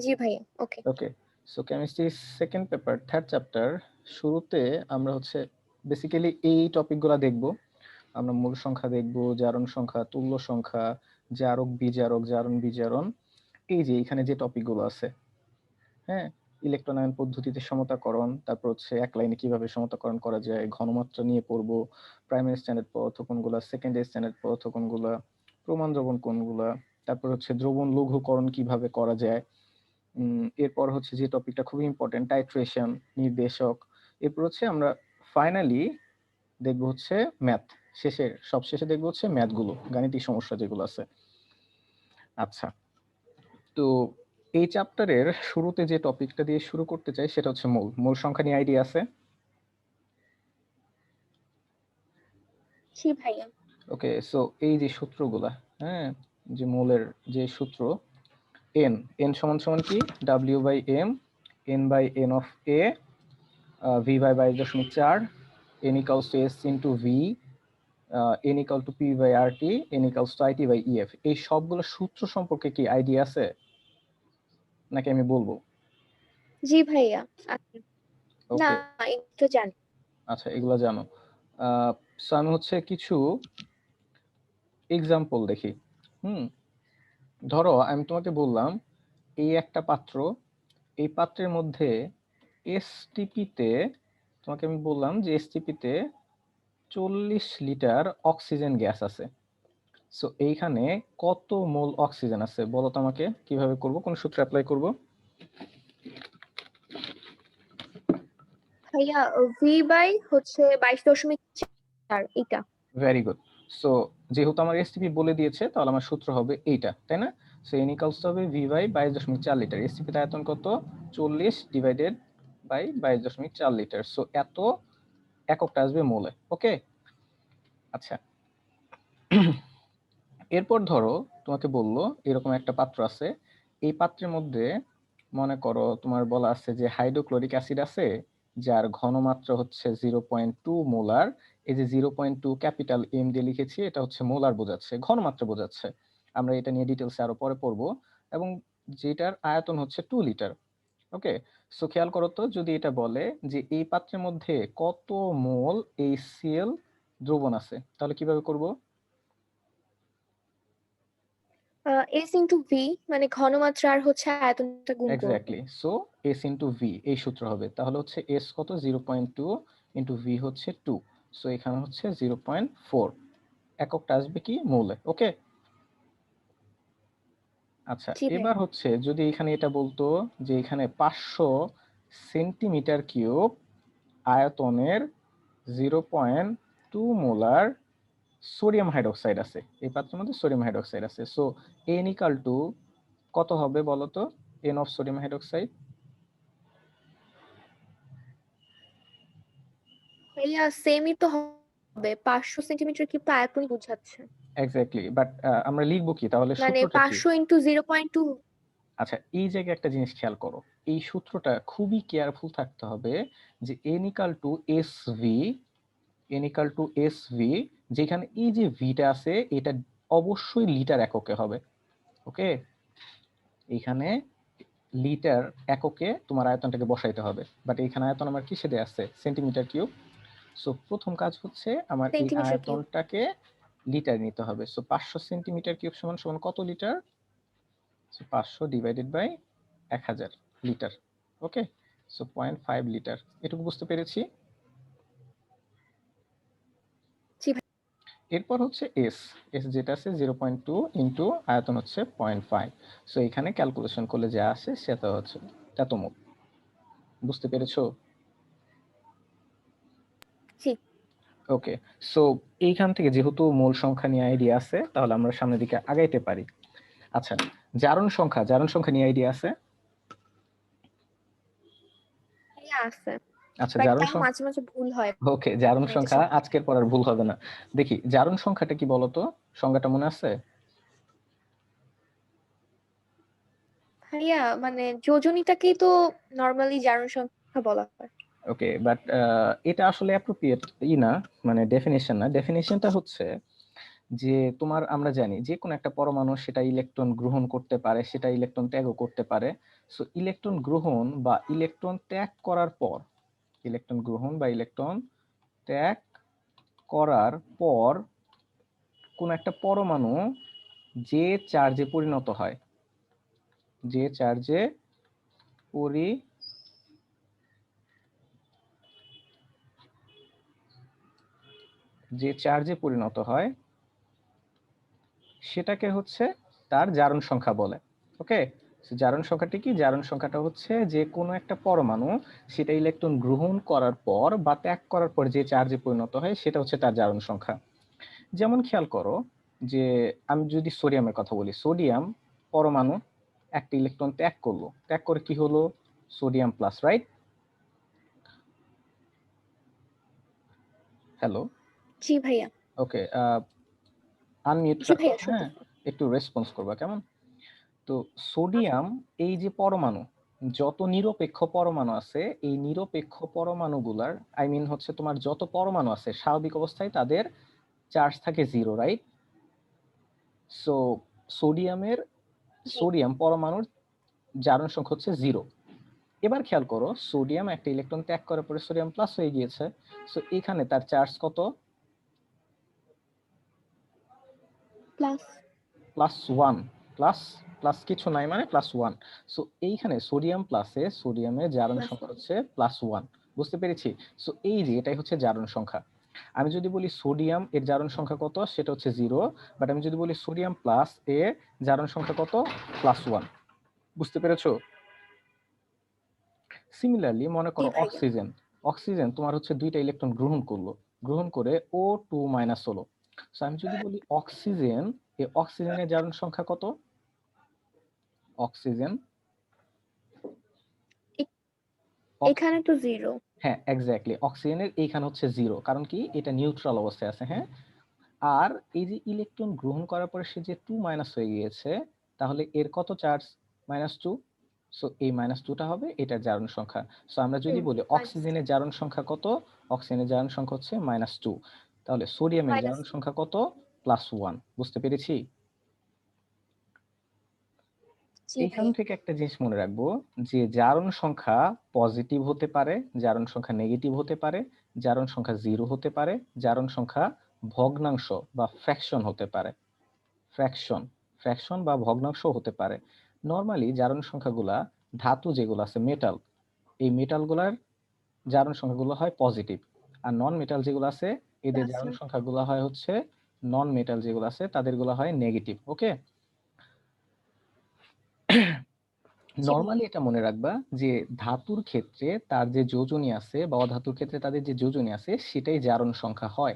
জি ভাইয়া, okay. Okay, so chemistry second paper third chapter শুরুতে আমরা হচ্ছে বেসিক্যালি এই টপিকগুলো দেখব। আমরা মূল সংখ্যা দেখব, জারণ সংখ্যা, তুল্য সংখ্যা, জারক বিজারক, জারণ বিজারণ, এই যে এখানে যে টপিকগুলো আছে, হ্যাঁ, ইলেকট্রনায়ন পদ্ধতিতে সমতাকরণ, তারপর হচ্ছে এক লাইনে কিভাবে সমতাকরণ করা যায়, ঘনমাত্রা নিয়ে পড়বো, প্রাইমারি স্ট্যান্ডার্ড পদার্থ কোনগুলা, সেকেন্ডারি স্ট্যান্ডার্ড পদার্থ কোনগুলা, প্রমাণ দ্রবণ কোনগুলা, তারপর হচ্ছে দ্রবণ লঘুকরণ কিভাবে করা যায়। এরপর হচ্ছে যে টপিকটা খুবই ইম্পর্টেন্ট, টাইট্রেশন, নির্দেশক। এরপর হচ্ছে আমরা ফাইনালি দেখবো হচ্ছে ম্যাথ, সবশেষে দেখবো হচ্ছে ম্যাথগুলো, গাণিতিক সমস্যা যেগুলো আছে। আচ্ছা, তো এই চ্যাপ্টারের শুরুতে যে টপিকটা দিয়ে শুরু করতে চাই সেটা হচ্ছে মূল সংখ্যা নিয়ে আইডিয়া আছে? জি ভাইয়া। ওকে, সো এই যে সূত্রগুলা, হ্যাঁ, যে মূলের যে সূত্র, এন এন সমান সমান কি, ডাব্লিউ by m, n by n of a, v by 22.4, n equals to s into v, n equal to p by r t, n equals to i t by f. এই সবগুলো সূত্র সম্পর্কে কি idea আছে নাকি আমি বলবো? জি ভাইয়া, আচ্ছা। না, ওকে, একটু জানি। আচ্ছা, এগুলা জানো। সো আমি হচ্ছে কিছু এক্সাম্পল দেখি। ধরো আমি তোমাকে বললাম এই একটা পাত্র, এই পাত্রের মধ্যে এসটিপিতে, তোমাকে আমি বললাম যে এসটিপিতে 40 লিটার অক্সিজেন গ্যাস আছে। সো এইখানে কত মোল অক্সিজেন আছে বলো তো আমাকে, কিভাবে করব, কোন সূত্র অ্যাপ্লাই করব? ভাইয়া, ভি বাই হচ্ছে 22.4, এটা। Very good. সো যেহেতু আমার এসটিপি বলে দিয়েছে তাহলে আমার সূত্র হবে এইটা, তাই না? সো এন ইকালস হবে ভি বাই 22.4 লিটার। এসটিপির আয়তন কত? 40 ডিভাইডেড বাই 22.4 লিটার। সো এত এককটা আসবে মোলে। ওকে, আচ্ছা। এরপর ধরো তোমাকে বললো এরকম একটা পাত্র আছে, এই পাত্রের মধ্যে মনে করো তোমার বলা আছে যে হাইড্রোক্লোরিক অ্যাসিড আছে, যার ঘনমাত্রা হচ্ছে 0.2 মোলার। এই যে 0.2 ক্যাপিটাল এম দিয়ে লিখেছি, এটা হচ্ছে মোলার বোঝাচ্ছে, ঘনমাত্রা বোঝাচ্ছে। আমরা এটা নিয়ে ডিটেলসে আরো পরে পড়বো। এবং যেটার আয়তন হচ্ছে 2 লিটার। ওকে, সো খেয়াল করো তো, যদি এটা বলে যে এই পাত্রের মধ্যে কত মোল HCl দ্রবণ আছে, তাহলে কিভাবে করব? এস ইন্টু ভি, মানে ঘনমাত্রা আর হচ্ছে আয়তনটা গুণ করব। Exactly, so S into V এই সূত্র হবে। তাহলে হচ্ছে এস কত, 0.2 ইন্টু ভি হচ্ছে 2, সো এখানে হচ্ছে 0.4, এককটা আসবে কি, মোলে। ওকে, আচ্ছা। জি ভাইয়া। এবার হচ্ছে যদি এখানে এটা বলতো যে এখানে 500 সেন্টিমিটার কিউব আয়তনের 0.2 মোলার সোডিয়াম হাইড্রোক্সাইড আছে, এই পাত্রের মধ্যে সোডিয়াম হাইড্রোক্সাইড আছে। সো এন ইকাল টু কত হবে বলতো, এন অফ সোডিয়াম হাইড্রোক্সাইড? ভাইয়া সেমই তো হবে, 500 সেন্টিমিটার কিউব তো আয়তনই বোঝাচ্ছে। এক্স্যাক্টলি, বাট আমরা লিখবো কি তাহলে, মানে সূত্রটা কি? 500 × 0.2। আচ্ছা, এই জায়গায় একটা জিনিস খেয়াল করো, এই সূত্রটা খুবই কেয়ারফুল থাকতে হবে যে N equal two S V, n equal two S V, যেখানে এই যে ভিটা আছে এটা অবশ্যই লিটার এককে হবে। ওকে, এখানে লিটার এককে তোমার আয়তনটাকে বসাইতে হবে, বাট এখানে আয়তন আমার কিসে দেয়া আছে, সেন্টিমিটার কিউব। সো প্রথম কাজ হচ্ছে আমার এই সেন্টিমিটার কিউব। আয়তনটাকে লিটার নিতে হবে। সো 500 সেন্টিমিটার কিউব সমান সমান কত litre? 500 divided by 1000 litre. Okay, so 0.5 litre. এটুকু বুঝতে পেরেছি। জি ভাই। এরপর হচ্ছে এস, এস যেটা আছে 0.2 ইন্টু আয়তন হচ্ছে 0.5। সো এখানে ক্যালকুলেশন করলে যা আসে সেটা হচ্ছে এত মোল। বুঝতে পেরেছো? জি। ওকে, সো এইখান থেকে যেহেতু মূল সংখ্যা নিয়ে আইডিয়া আছে তাহলে আমরা সামনের দিকে আগাইতে পারি। আচ্ছা, জারণ সংখ্যা, জারণ সংখ্যা নিয়ে আইডিয়া আছে? ভাইয়া আছে, আচ্ছা, বাট জারণ তাও সংখ্যা, মাঝে মাঝে ভুল হয়। ওকে, জারণ মানে এটা সংখ্যা সব। আজকের পর আর ভুল হবে না। দেখি জারণ সংখ্যাটা কি বলতো, সংজ্ঞাটা মনে আছে? ভাইয়া মানে যোজনীটাকেই তো নর্মালি জারণ সংখ্যা বলা হয়। ওকে, বাট এটা আসলে অ্যাপ্রোপ্রিয়েট না, মানে ডেফিনেশন না। ডেফিনেশনটা হচ্ছে যে তোমার আমরা জানি যে কোনো একটা পরমাণু সেটা ইলেকট্রন গ্রহণ করতে পারে, সেটা ইলেকট্রন ত্যাগও করতে পারে। সো ইলেকট্রন গ্রহণ বা ইলেকট্রন ত্যাগ করার পর, ইলেকট্রন গ্রহণ বা ইলেকট্রন ত্যাগ করার পর কোন একটা পরমাণু যে চার্জে পরিণত হয়, যে চার্জে পরিণত হয় সেটাকে হচ্ছে তার জারণ সংখ্যা বলে। ওকে, জারণ সংখ্যাটি কি? জারণ সংখ্যাটা হচ্ছে যে কোনো একটা পরমাণু সেটা ইলেকট্রন গ্রহণ করার পর বা ত্যাগ করার পর যে চার্জে পরিণত হয় সেটা হচ্ছে তার জারণ সংখ্যা। যেমন খেয়াল করো যে আমি যদি সোডিয়ামের কথা বলি, সোডিয়াম পরমাণু একটা ইলেকট্রন ত্যাগ করলো, ত্যাগ করে কি হলো? Sodium plus, right? হ্যালো, জি ভাইয়া। ওকে, আনমিউট জি রাখো, ভাইয়া হ্যাঁ, শুনতেছি। একটু রেসপন্স করবা, কেমন? তো সোডিয়াম, এই যে পরমাণু, যত নিরপেক্ষ পরমাণু আছে, এই নিরপেক্ষ পরমাণুগুলার আই মিন হচ্ছে তোমার যত পরমাণু আছে স্বাভাবিক অবস্থায় তাদের চার্জ থাকে 0, রাইট? সো জি সোডিয়াম পরমাণুর জারণ সংখ্যা হচ্ছে 0। এবার খেয়াল করো, সোডিয়াম একটা ইলেকট্রন ত্যাগ করার পরে সোডিয়াম প্লাস হয়ে গিয়েছে। সো এখানে তার চার্জ কত? প্লাস। +1। প্লাস প্লাস কিছু নাই মানে +1। সো এইখানে সোডিয়াম প্লাসে সোডিয়ামের জারণ প্লাস সংখ্যা 1। হচ্ছে +1। বুঝতে পেরেছি? সো এই যে এটাই হচ্ছে জারণ সংখ্যা। আমি যদি বলি সোডিয়াম এর জারণ সংখ্যা কত, সেটা হচ্ছে 0। বাট আমি যদি বলি সোডিয়াম প্লাস এর জারণ সংখ্যা কত, +1। বুঝতে পেরেছো? সিমিলারলি মনে জি করো ভাইয়া। অক্সিজেন, অক্সিজেন তোমার হচ্ছে দুইটা ইলেকট্রন গ্রহণ করলো, গ্রহণ করে O2- হলো। সো আমি যদি বলি অক্সিজেন, এই অক্সিজেনের জারণ সংখ্যা কত? অক্সিজেন, এখানে তো 0। হ্যাঁ এক্স্যাক্টলি, অক্সিজেনের এইখানে হচ্ছে 0, কারণ কি? এটা নিউট্রাল অবস্থায় আছে, হ্যাঁ। আর এই যে ইলেকট্রন গ্রহণ করার পরে সে যে 2- হয়ে গিয়েছে, তাহলে এর কত চার্জ? -2। সো এই -2টা হবে এটার জারণ সংখ্যা। সো আমরা যদি বলি মাইনাস অক্সিজেনের জারণ সংখ্যা কত, অক্সিজেনের জারণ সংখ্যা হচ্ছে -2, তাহলে সোডিয়ামের মাইনাস জারণ সংখ্যা কত? +1। বুঝতে পেরেছি? জি এইখান ভাইয়া। থেকে একটা জিনিস মনে রাখবো, যে জারণ সংখ্যা পজিটিভ হতে পারে, জারণ সংখ্যা নেগেটিভ হতে পারে, জারণ সংখ্যা 0 হতে পারে, জারণ সংখ্যা ভগ্নাংশ বা ফ্র্যাকশন হতে পারে। ফ্র্যাকশন, ফ্র্যাকশন বা ভগ্নাংশ হতে পারে। নরমালি জারণ সংখ্যাগুলা, ধাতু যেগুলো আছে মেটাল, এই মেটালগুলার জারণ সংখ্যাগুলো হয় পজিটিভ। আর নন মেটাল যেগুলো আছে এদের প্লাস জারণ 1। সংখ্যাগুলো হয় হচ্ছে, নন মেটাল যেগুলো আছে তাদেরগুলো হয় নেগেটিভ। ওকে, জি ভাইয়া। নরমালি এটা মনে রাখবা যে ধাতুর ক্ষেত্রে তার যে যোজনী আছে বা অধাতুর ক্ষেত্রে তাদের যে যোজনী আছে সেটাই জারণ সংখ্যা হয়।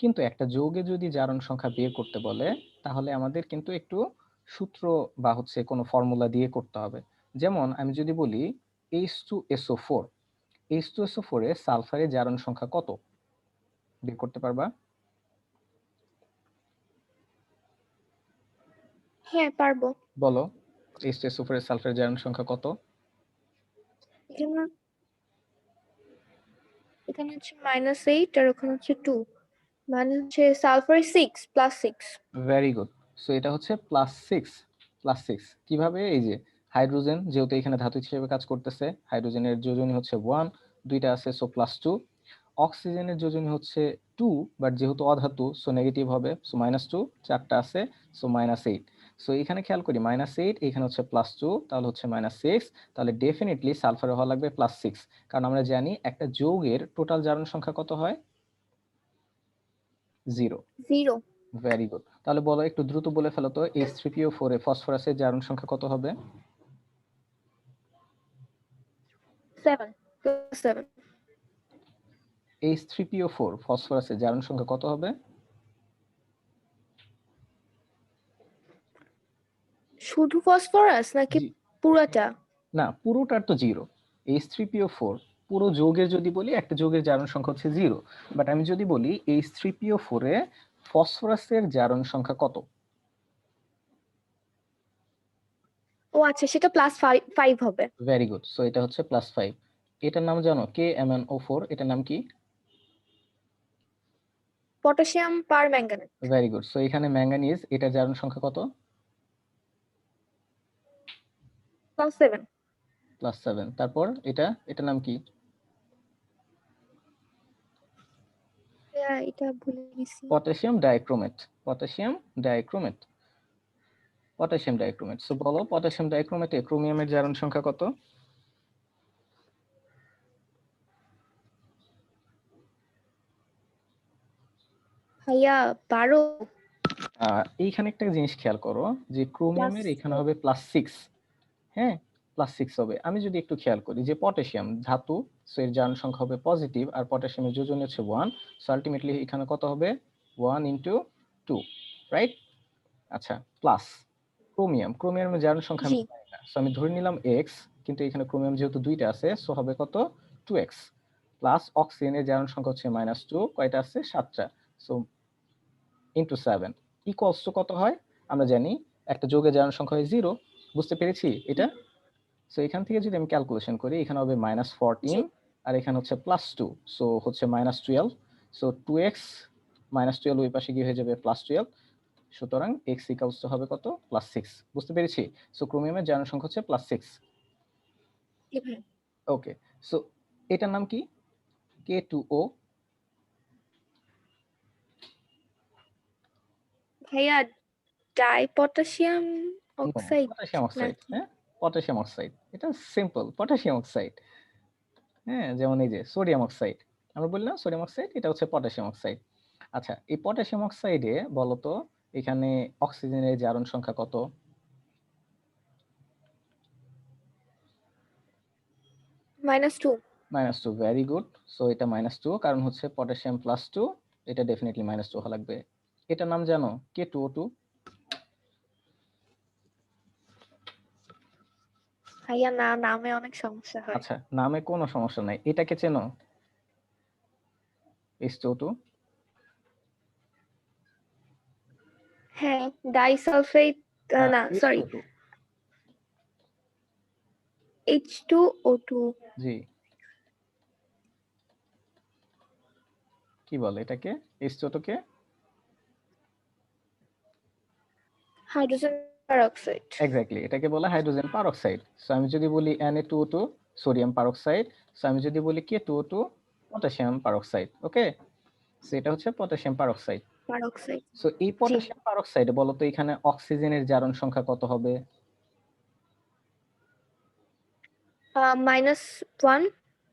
কিন্তু একটা যৌগে যদি জারণ সংখ্যা বের করতে বলে, তাহলে আমাদের কিন্তু একটু সূত্র বা হচ্ছে কোনো ফর্মুলা দিয়ে করতে হবে। যেমন আমি যদি বলি H2SO4, H2SO4 এ সালফারের জারণ সংখ্যা কত, বের করতে পারবা? হ্যাঁ পারবো। বলো, H2SO4 এর সালফারের জারণ সংখ্যা কত? এখানে এখানে হচ্ছে -8 আর ওখানে হচ্ছে 2, মানে হচ্ছে sulphur 6 plus 6। Very good. So এটা হচ্ছে +6, +6 কিভাবে? এই যে হাইড্রোজেন যেহেতু এখানে ধাতু হিসেবে কাজ করতেছে, হাইড্রোজেনের যোজনী হচ্ছে 1, দুইটা আছে সো +2। অক্সিজেনের যোজনী হচ্ছে 2, বাট যেহেতু অধাতু সো নেগেটিভ হবে, সো -2, চারটা আছে সো -8। সো এখানে খেয়াল করি -8, এখানে হচ্ছে +2, তাহলে হচ্ছে -6। তাহলে ডেফিনেটলি সালফারে হওয়া লাগবে +6, কারণ আমরা জানি একটা যৌগের টোটাল জারণ সংখ্যা কত হয়? 0। 0। Very good. তাহলে বলো, একটু দ্রুত বলে ফেলো তো, H3PO4 এ ফসফরাসের জারণ সংখ্যা কত হবে? 7 প্লাস 7। H3PO4 ফসফরাসের জারণ সংখ্যা কত হবে? শুধু ফসফরাস নাকি জি, পুরাটা? না পুরোটার তো 0। H3PO4 পুরো যৌগের যদি বলি, একটা যৌগের জারণ সংখ্যা হচ্ছে 0। বাট আমি যদি বলি H3PO4 এ ফসফরাসের জারণ সংখ্যা কত? ও আচ্ছা, সেটা +5 হবে। Very good. সো এটা হচ্ছে +5। এটার নাম জানো, KMnO4, এটার নাম কি? Potassium permanganate very good. So এখানে ম্যাঙ্গানিজ, এটা জারণ সংখ্যা কত? +7 +7। তারপর এটার নাম কি? এটা ভুলে গেছি। Potassium dichromate. Potassium dichromate. Potassium dichromate. So বলো, পটাশিয়াম ডাইক্রোমেটে ক্রোমিয়ামের জারণ সংখ্যা কত? ভাইয়া 12 এইখানে একটা জিনিস খেয়াল করো যে ক্রোমিয়ামের এখানে হবে +6। হ্যাঁ, +6 হবে। আমি যদি একটু খেয়াল করি যে পটাশিয়াম ধাতু, সো এর জারণ সংখ্যা হবে পজিটিভ, আর পটাশিয়ামের যোজনী হচ্ছে 1, সো আলটিমেটলি এখানে কত হবে? 1 × 2, রাইট? আচ্ছা, প্লাস ক্রোমিয়ামের জারণ সংখ্যা আমি জি জানি না, সো আমি ধরে নিলাম x, কিন্তু এখানে ক্রোমিয়াম যেহেতু দুইটা আছে, সো হবে কত? 2x। প্লাস অক্সিজেনের জারণ সংখ্যা হচ্ছে -2, কয়টা আছে? 7টা। সো ইনটু 7 ইকুয়ালস টু কত হয়? আমরা জানি একটা যৌগের জারণ সংখ্যা হয় 0। বুঝতে পেরেছি এটা? সো এখান থেকে যদি আমি ক্যালকুলেশন করি, এখানে হবে জি -14 আর এখানে হচ্ছে +2, সো হচ্ছে -12। সো 2x -12 ওই পাশে গিয়ে হয়ে যাবে +12, সুতরাং x ইকুয়ালস টু হবে কত? +6। বুঝতে পেরেছি? সো ক্রোমিয়ামের জারণ সংখ্যা হচ্ছে +6। জি ভাই। ওকে, সো এটার নাম কি? K2O। ভাইয়া die potassium oxide potassium oxide. নাকি? হ্যাঁ, পটাশিয়াম অক্সাইড। এটা সিম্পল, পটাশিয়াম অক্সাইড। হ্যাঁ, যেমন এই যে সোডিয়াম অক্সাইড, আমরা বললাম সোডিয়াম অক্সাইড, এটা হচ্ছে পটাশিয়াম অক্সাইড। আচ্ছা, এই পটাশিয়াম অক্সাইডে বলতো এখানে অক্সিজেনের জারণ সংখ্যা কত? -2 -2। Very good. সো এটা -2, কারণ হচ্ছে পটাশিয়াম +2, এটা ডেফিনেটলি -2 হওয়া লাগবে। এটার নাম জানো? K2O2। ভাইয়া না, নামে অনেক সমস্যা হয়। আচ্ছা, নামে কোনো সমস্যা নাই, এটাকে চেনো? H2O2। হ্যাঁ, ডাইসালফেট না সরি H2O2। H2O2 জি, কি বলে এটাকে? H2O2 কে হাইড্রোজেন পারঅক্সাইড। এক্স্যাক্টলি, এটাকে বলা হাইড্রোজেন পারঅক্সাইড। সো আমি যদি বলি Na2O2 সোডিয়াম পারঅক্সাইড, সো আমি যদি বলি K2O2 পটাশিয়াম পারঅক্সাইড। ওকে, সো এটা হচ্ছে পটাশিয়াম পারঅক্সাইড। পারঅক্সাইড সো এই জি পটাশিয়াম পারঅক্সাইডে বলতো এখানে অক্সিজেনের জারণ সংখ্যা কত হবে? -1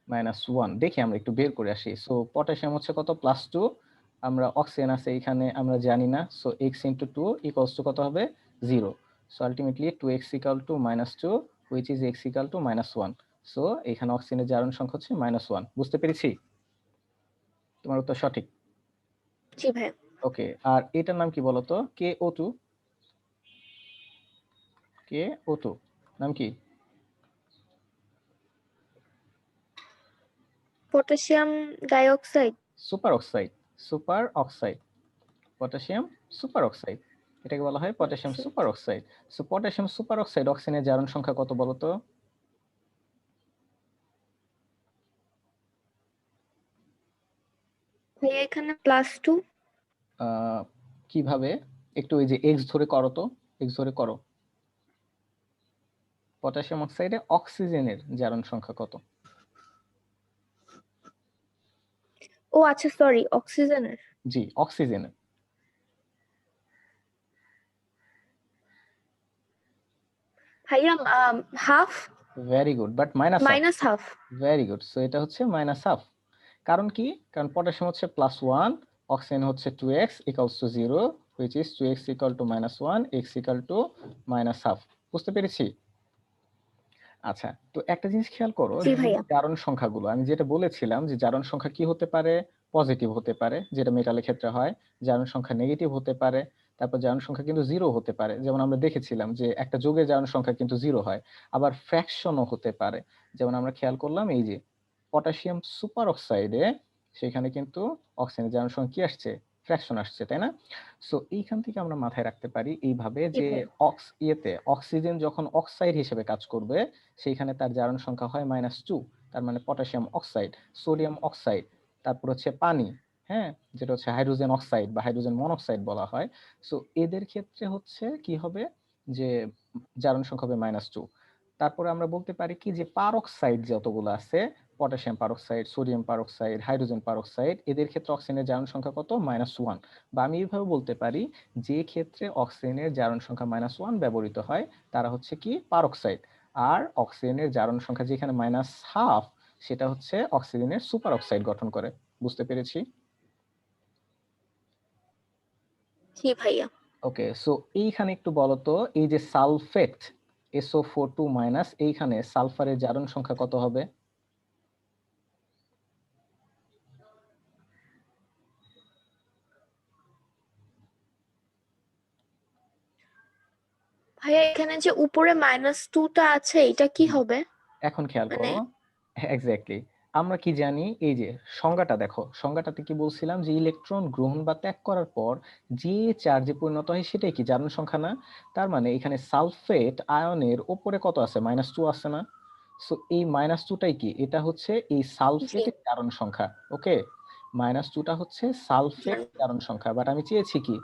-1। দেখি আমরা একটু বের করে আসি। সো পটাশিয়াম হচ্ছে কত? +2। আমরা অক্সিজেন আছে এখানে আমরা জানি না, সো x × 2 ইকুয়ালস টু কত হবে? 0। So ultimately 2x = -2, which is x = -1। So এখানে অক্সিজেনের জারণ সংখ্যা হচ্ছে -1। বুঝতে পেরেছি? তোমার উত্তর সঠিক। জি ভাই। ওকে, আর এটার নাম কি বলতো? KO2। KO2 নাম কি? Potassium dioxide. Super oxide. Super oxide, potassium super oxide, এটাকে বলা হয় potassium super oxide. So potassium super oxide অক্সিজেনের জারণ সংখ্যা কত বলতো? ভাইয়া এখানে +2 কিভাবে? একটু ওই যে এক্স ধরে করো তো, এক্স ধরে করো। পটাশিয়াম অক্সাইডে অক্সিজেনের জারণ সংখ্যা কত? ও আচ্ছা সরি, অক্সিজেনের। জি, অক্সিজেনের। ভাইয়া half very good, but minus half. -Half. Very good. So এটা হচ্ছে -হাফ। কারণ কি? কারণ পটাশিয়াম হচ্ছে +1, অক্সিজেন হচ্ছে 2x = 0, which is 2x = -1, x = -half. বুঝতে পেরেছি? আচ্ছা, তো একটা জিনিস খেয়াল করো জি যে ভাইয়া। জারণ সংখ্যাগুলো আমি যেটা বলেছিলাম যে জারণ সংখ্যা কি হতে পারে? পজিটিভ হতে পারে, যেটা মেটালের ক্ষেত্রে হয়। জারণ সংখ্যা নেগেটিভ হতে পারে। তারপর জারণ সংখ্যা কিন্তু 0 হতে পারে। যেমন আমরা দেখেছিলাম যে একটা যৌগের জারণ সংখ্যা কিন্তু 0 হয়। আবার ফ্র্যাকশনও হতে পারে। যেমন আমরা খেয়াল করলাম এই যে পটাশিয়াম সুপার অক্সাইডে, সেখানে কিন্তু অক্সিজেনের জারণ সংখ্যা কি আসছে? ফ্র্যাকশন আসছে, তাই না? সো এইখান থেকে আমরা মাথায় রাখতে পারি এইভাবে জি যে ভাইয়া। অক্সিজেন যখন অক্সাইড হিসেবে কাজ করবে, সেইখানে তার জারণ সংখ্যা হয় -2, তার মানে পটাশিয়াম অক্সাইড। সোডিয়াম অক্সাইড, তারপর হচ্ছে পানি। হ্যাঁ, যেটা হচ্ছে হাইড্রোজেন অক্সাইড বা হাইড্রোজেন মনোক্সাইড বলা হয়। সো এদের ক্ষেত্রে হচ্ছে কি হবে যে জারণ সংখ্যা হবে -2। তারপরে আমরা বলতে পারি কি যে পারক্সাইড যতগুলো আছে, potassium peroxide, sodium peroxide, hydrogen peroxide, এদের ক্ষেত্রে অক্সিজেনের জারণ সংখ্যা কত? -1। বা আমি এইভাবে বলতে পারি যে ক্ষেত্রে অক্সিজেনের জারণ সংখ্যা -1 ব্যবহৃত হয় তারা হচ্ছে কি পারক্সাইড। আর অক্সিজেনের জারণ সংখ্যা যেখানে -1/2, সেটা হচ্ছে অক্সিজেনের সুপার অক্সাইড গঠন করে। বুঝতে পেরেছি? জি ভাইয়া। ওকে, সো এইখানে একটু বলো তো, এই যে সালফেট SO42- এইখানে সালফারের জারণ সংখ্যা কত হবে? ভাইয়া এখানে যে উপরে -2টা আছে এটা কি হবে? এখন খেয়াল মানে করো, এক্স্যাক্টলি আমরা কি জানি, এই যে সংজ্ঞাটা দেখো, সংজ্ঞাটাতে কি বলছিলাম যে ইলেকট্রন গ্রহণ বা ত্যাগ করার পর যে চার্জে পরিণত হয় সেটাই কি জারণ সংখ্যা না? তার মানে এখানে সালফেট আয়নের উপরে কত আছে? -2 আছে না? সো এই -2টাই কি, এটা হচ্ছে এই জি সালফেটের জারণ সংখ্যা। ওকে, -2টা হচ্ছে সালফেট জানি। জারণ সংখ্যা, বাট আমি চেয়েছি কি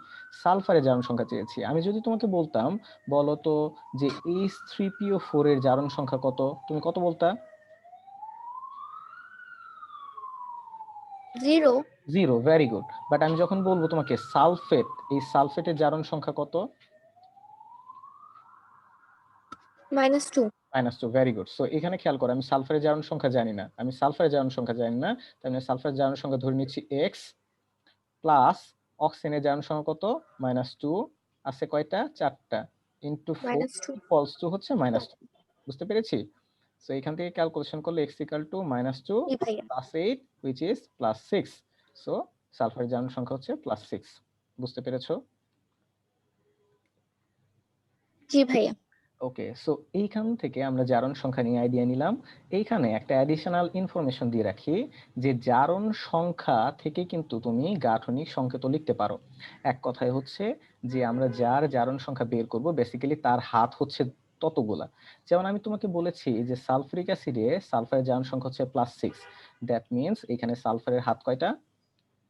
সালফারের জারণ সংখ্যা চেয়েছি। আমি যদি তোমাকে বলতাম বলো তো যে H3PO4 এর জারণ সংখ্যা কত, তুমি কত বলতা? 0 0, ভেরি গুড। বাট আমি যখন বলবো তোমাকে সালফেট, এই সালফেটের জারণ সংখ্যা কত? -2 -2, ভেরি গুড। সো এখানে খেয়াল করো, আমি সালফারের জারণ সংখ্যা জানি না, আমি সালফারের জারণ সংখ্যা জানি না, তার মানে সালফারের জারণ সংখ্যা ধরে নিচ্ছি x, প্লাস অক্সিজেনের জারণ সংখ্যা কত? -2, আছে কয়টা? 4টা, ইনটু 4 -2 ইকুয়ালস টু হচ্ছে -2। বুঝতে পেরেছি? সো এখান থেকে ক্যালকুলেশন করলে x ইকুয়াল টু -2 জি ভাইয়া। Plus 8 which is +6। সো সালফারের জারণ সংখ্যা হচ্ছে +6। বুঝতে পেরেছো? জি ভাইয়া। ওকে, সো এইখান থেকে আমরা জারণ সংখ্যা নিয়ে আইডিয়া নিলাম। এইখানে একটা অ্যাডিশনাল ইনফরমেশন দিয়ে রাখি যে জারণ সংখ্যা থেকে কিন্তু তুমি গাঠনিক সংকেত লিখতে পারো। এক কথায় হচ্ছে যে আমরা যার জারণ সংখ্যা বের করব বেসিক্যালি তার হাত হচ্ছে ততগুলা। যেমন আমি তোমাকে বলেছি যে সালফুরিক অ্যাসিডে সালফারের জারণ সংখ্যা হচ্ছে +6, দ্যাট মিনস এখানে সালফারের হাত কয়টা?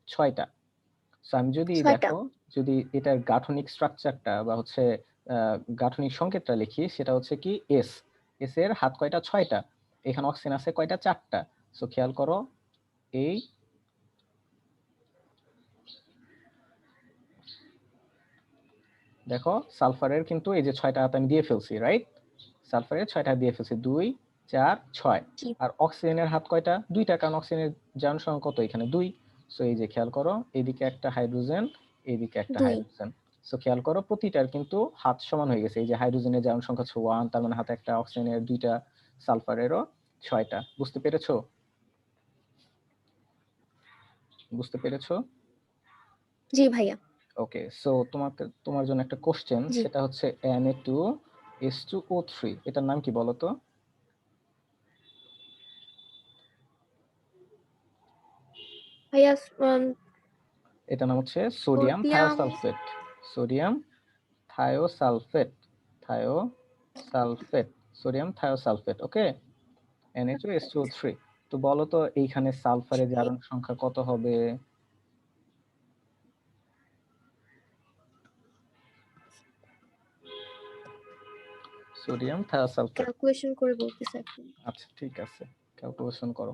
6টা। সো আমি যদি 6টা। দেখো, যদি এটার গাঠনিক স্ট্রাকচারটা বা হচ্ছে গাঠনিক সংকেতটা লিখি, সেটা হচ্ছে কি এস, এস এর হাত কয়টা? 6টা। এখানে অক্সিজেন আছে কয়টা? 4টা। সো খেয়াল করো, এই দেখো সালফারের কিন্তু এই যে 6টা হাত আমি দিয়ে ফেলছি, রাইট? সালফারের 6টা হাত দিয়ে ফেলছি, 2, 4, 6। জি আর অক্সিজেনের হাত কয়টা? 2টা, কারণ অক্সিজেনের জারণ সংখ্যা কত? এখানে 2। সো এই যে খেয়াল করো, এদিকে একটা হাইড্রোজেন, এদিকে একটা 2। হাইড্রোজেন। সো খেয়াল করো প্রতিটার কিন্তু হাত সমান হয়ে গেছে। এই যে হাইড্রোজেনের জারণ সংখ্যা হচ্ছে 1, তার মানে হাতে একটা, অক্সিজেনের 2টা, সালফারেরও 6টা। বুঝতে পেরেছো? বুঝতে পেরেছো? জি ভাইয়া। ওকে, সো তোমার জন্য একটা কোশ্চেন, জি সেটা হচ্ছে Na2H2O3, এটার নাম কি বলো তো? ভাইয়া। এটার নাম হচ্ছে sodium sodium. Thiosulfate. Sodium thiosulfate, thiosulfate, sodium thiosulfate. Okay, NaHO3। তো বলো তো এইখানে সালফারের জারণ সংখ্যা কত হবে? Sodium thiosulphate. ক্যালকুলেশন করে বলতেছে এখন। আচ্ছা ঠিক আছে, ক্যালকুলেশন করো।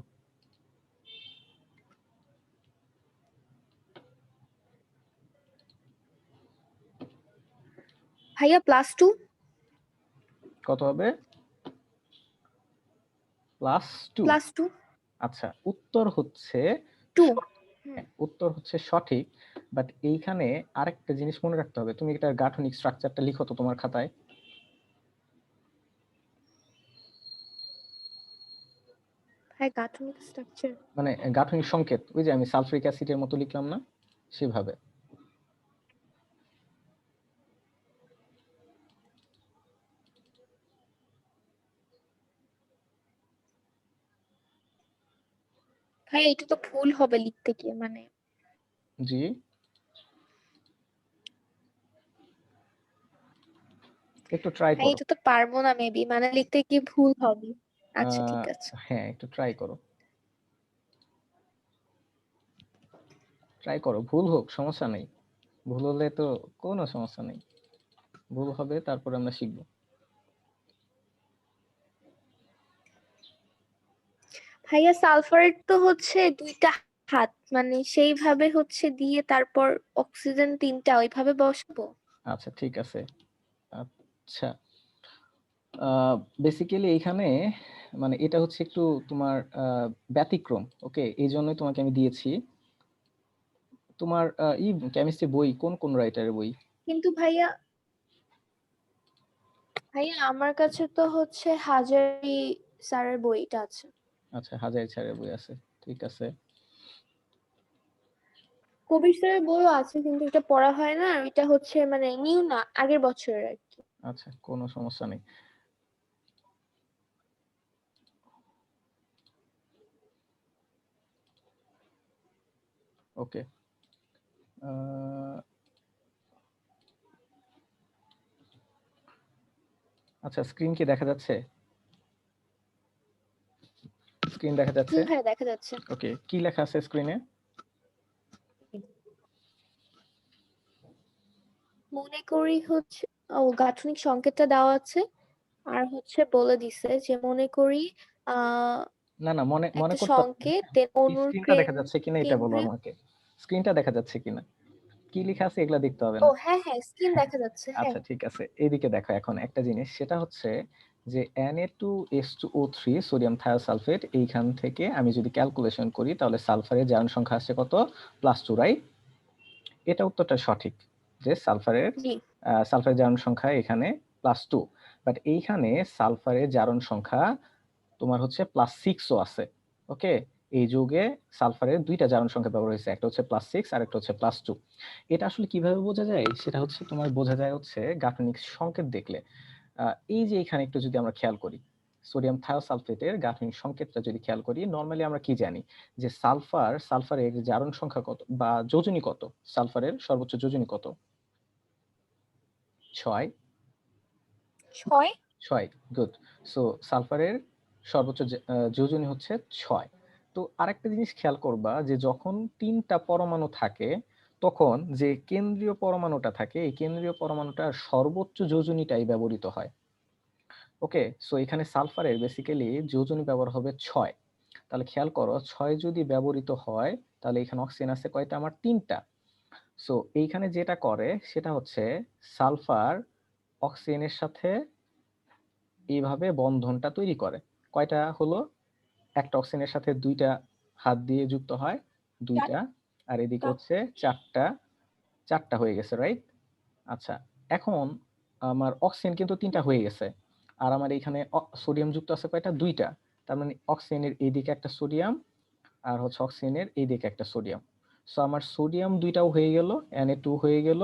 ভাইয়া +2। কত হবে? +2। +2। আচ্ছা, উত্তর হচ্ছে 2। হুম। হ্যাঁ, উত্তর হচ্ছে সঠিক। বাট এইখানে আরেকটা জিনিস মনে রাখতে হবে, তুমি এটা গাঠনিক স্ট্রাকচারটা লিখো তো তোমার খাতায়। ভাই গাঠনিক স্ট্রাকচার। মানে গাঠনিক সংকেত, ওই যে আমি সালফিউরিক অ্যাসিডের মতো লিখলাম না, সেভাবে। ভাই এটা তো ভুল হবে লিখতে গিয়ে, মানে জি, একটু ট্রাই ভাই করো। এটা তো পারবো না মেবি, মানে লিখতে গিয়ে ভুল হবে। আচ্ছা ঠিক আছে। হ্যাঁ, একটু ট্রাই করো। ট্রাই করো, ভুল হোক সমস্যা নেই, ভুল হলে তো কোনো সমস্যা নেই, ভুল হবে তারপর আমরা শিখবো। ভাইয়া সালফারের তো হচ্ছে 2টা হাত, মানে সেইভাবে হচ্ছে দিয়ে তারপর অক্সিজেন 3টা ওইভাবে বসাবো? আচ্ছা ঠিক আছে। আচ্ছা বেসিক্যালি এইখানে মানে এটা হচ্ছে একটু তোমার ব্যতিক্রম, ওকে, এই জন্যই তোমাকে আমি দিয়েছি। তোমার কেমিস্ট্রি বই কোন কোন রাইটারের বই? কিন্তু ভাইয়া ভাইয়া আমার কাছে তো হচ্ছে হাজারি স্যারের বইটা আছে। আচ্ছা হাজারি স্যারের বই আছে, ঠিক আছে। কবির স্যারের বইও আছে, কিন্তু এটা পড়া হয় না, আর এটা হচ্ছে মানে নিউ না, আগের বছরের আর কি। আচ্ছা কোনো সমস্যা নেই। ওকে আচ্ছা স্ক্রিন কি দেখা যাচ্ছে? স্ক্রিন দেখা যাচ্ছে? ভাইয়া দেখা যাচ্ছে। ওকে, কি লেখা আছে স্ক্রিনে? মনে করি হচ্ছে, ও গাঠনিক সংকেতটা দেওয়া আছে, আর হচ্ছে বলে দিছে যে মনে করি আহ না না, মনে মনে একটা করতে হবে না। সংকেত, দেন অনুর স্ক্রিনটা দেখা যাচ্ছে কিনা এটা বলো কেন্দ্রে। আমাকে, স্ক্রিনটা দেখা যাচ্ছে কিনা, কি লেখা আছে এগুলা দেখতে হবে ও না। হ্যাঁ হ্যাঁ, স্ক্রিন দেখা যাচ্ছে, হ্যাঁ। আচ্ছা ঠিক আছে, এইদিকে দেখো এখন একটা জিনিস, সেটা হচ্ছে যে Na2H2O3 সোডিয়াম থায়োসালফেট, এইখান থেকে আমি যদি ক্যালকুলেশন করি তাহলে সালফারের জারণ সংখ্যা আসছে কত? +2, রাইট? এটা উত্তরটা সঠিক, যে জি। সালফারের জারণ সংখ্যা এখানে +2, বাট এইখানে সালফারের জারণ সংখ্যা তোমার হচ্ছে +6ও আছে, ওকে। এই যুগে সালফারের 2টা জারণ সংখ্যা ব্যবহার হয়েছে, একটা হচ্ছে +6 আর একটা হচ্ছে +2। এটা আসলে কিভাবে বোঝা যায়? সেটা হচ্ছে তোমার বোঝা যায় হচ্ছে গাঠনিক সংকেত দেখলে। এই যে এখানে একটু যদি আমরা খেয়াল করি, সোডিয়াম থায়োসালফেটের গাঠনিক সংকেতটা যদি খেয়াল করি, নরমালি আমরা কি জানি যে সালফারের জারণ সংখ্যা কত বা যোজনী কত? সালফারের সর্বোচ্চ যোজনী কত? 6। 6। 6, গুড। সো সালফারের সর্বোচ্চ যোজনী হচ্ছে 6। তো আরেকটা জিনিস খেয়াল করবা যে যখন 3টা পরমাণু থাকে, তখন যে কেন্দ্রীয় পরমাণুটা থাকে, এই কেন্দ্রীয় পরমাণুটার সর্বোচ্চ যোজনীটাই ব্যবহৃত হয়, ওকে। সো এখানে সালফারের বেসিক্যালি যোজনী ব্যবহার হবে 6। তাহলে খেয়াল করো, 6 যদি ব্যবহৃত হয় তাহলে এখানে অক্সিজেন আছে কয়টা? আমার 3টা। সো এইখানে যেটা করে সেটা হচ্ছে সালফার অক্সিজেনের সাথে এইভাবে বন্ধনটা তৈরি করে। কয়টা হলো? একটা অক্সিজেনের সাথে 2টা হাত দিয়ে যুক্ত হয়, 2টা, আর এদিকে হচ্ছে 4টা হয়ে গেছে, রাইট? আচ্ছা, এখন আমার অক্সিজেন কিন্তু 3টা হয়ে গেছে, আর আমার এখানে সোডিয়াম যুক্ত আছে কয়টা? 2টা। তার মানে অক্সিজেনের এইদিকে একটা সোডিয়াম, আর হচ্ছে অক্সিজেনের এইদিকে একটা সোডিয়াম। সো আমার সোডিয়াম 2টাও হয়ে গেল, Na2 হয়ে গেল,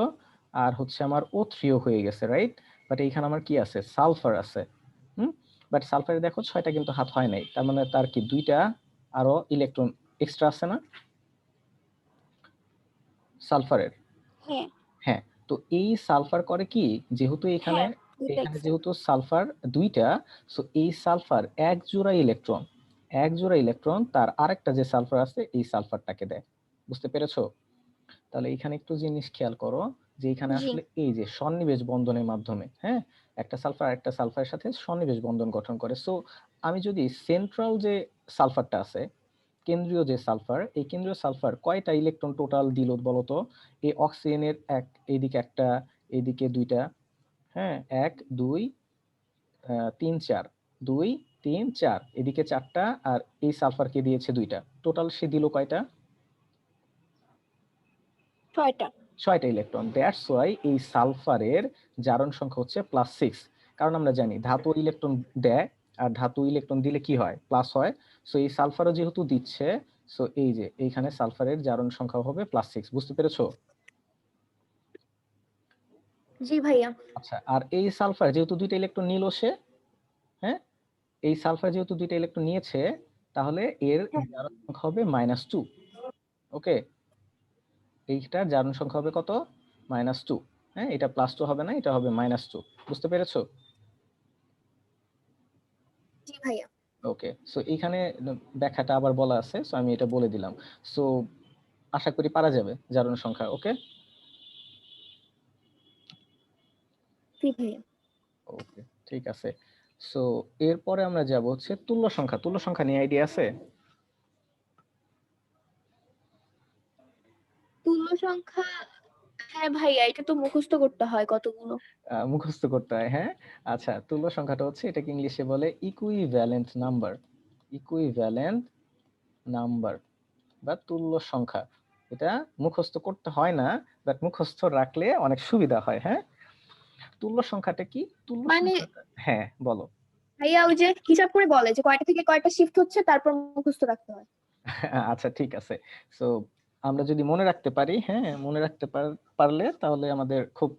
আর হচ্ছে আমার O3ও হয়ে গেছে, রাইট? বাট এইখানে আমার কি আছে? সালফার আছে। হুম, বাট সালফারে দেখো 6টা কিন্তু হাত হয় নাই, তার মানে তার কি 2টা আরো ইলেকট্রন এক্সট্রা আছে না সালফারের? হ্যাঁ হ্যাঁ। তো এই সালফার করে কি, যেহেতু এখানে হ্যাঁ, দুইটা এখানে extra। যেহেতু সালফার 2টা, সো এই সালফার এক জোড়া ইলেকট্রন তার আরেকটা যে সালফার আছে এই সালফারটাকে দেয়। বুঝতে পেরেছো? তাহলে এখানে একটু জিনিস খেয়াল করো, যে এখানে জি। আসলে এই যে সন্নিবেশ বন্ধনের মাধ্যমে, হ্যাঁ, একটা সালফার একটা সালফারের সাথে সন্নিবেশ বন্ধন গঠন করে। সো আমি যদি সেন্ট্রাল যে সালফারটা আছে, কেন্দ্রীয় যে সালফার, এই কেন্দ্রীয় সালফার কয়টা ইলেকট্রন টোটাল দিল বলতো? এই অক্সিজেনের এইদিকে একটা, এইদিকে 2টা, হ্যাঁ, 1 2 3 4, 2 3 4, এদিকে 4টা, আর এই সালফারকে দিয়েছে 2টা, টোটাল সে দিল কয়টা? 6টা। 6টা ইলেকট্রন। দ্যাটস ওয়াই এই সালফারের জারণ সংখ্যা হচ্ছে +6। কারণ আমরা জানি ধাতু ইলেকট্রন দেয়, আর ধাতু ইলেকট্রন দিলে কি হয়? প্লাস হয়। সো এই সালফারও যেহেতু দিচ্ছে, সো এই যে এইখানে সালফারের জারণ সংখ্যা হবে +6। বুঝতে পেরেছো? জি ভাইয়া। আচ্ছা, আর এই সালফার যেহেতু 2টা ইলেকট্রন নিল সে, হ্যাঁ, এই সালফার যেহেতু 2টা ইলেকট্রন নিয়েছে, তাহলে এর হ্যাঁ। জারণ সংখ্যা হবে -2, ওকে। এইটার জারণ সংখ্যা হবে কত? -2। হ্যাঁ, এটা +2 হবে না, এটা হবে -2। বুঝতে পেরেছো? জি ভাইয়া। ওকে, সো এখানে ব্যাখ্যাটা আবার বলা আছে, সো আমি এটা বলে দিলাম। সো আশা করি পারা যাবে জারণ সংখ্যা। ওকে জি ভাইয়া। ওকে ঠিক আছে। সো এরপরে আমরা যাব হচ্ছে তুল্য সংখ্যা। তুল্য সংখ্যা নিয়ে আইডিয়া আছে? তুল্য সংখ্যা, হ্যাঁ ভাইয়া, এটা তো মুখস্থ করতে হয় কতগুলো। মুখস্থ করতে হয়, হ্যাঁ। আচ্ছা, তুল্য সংখ্যাটা হচ্ছে, এটাকে ইংলিশে বলে ইকুইভ্যালেন্ট নাম্বার। ইকুইভ্যালেন্ট নাম্বার বা তুল্য সংখ্যা। এটা মুখস্থ করতে হয় না, বাট মুখস্থ রাখলে অনেক সুবিধা হয়। হ্যাঁ, তুল্য সংখ্যাটা কি? তুল্য মানে সংখ্যাটা, হ্যাঁ বলো। ভাইয়া ওই যে হিসাব করে বলে যে কয়টা থেকে কয়টা শিফট হচ্ছে, তারপর মুখস্থ রাখতে হয়। আচ্ছা ঠিক আছে। সো আমরা যদি মনে রাখতে পারি, হ্যাঁ মনে রাখতে পারলে তাহলে আমাদের খুব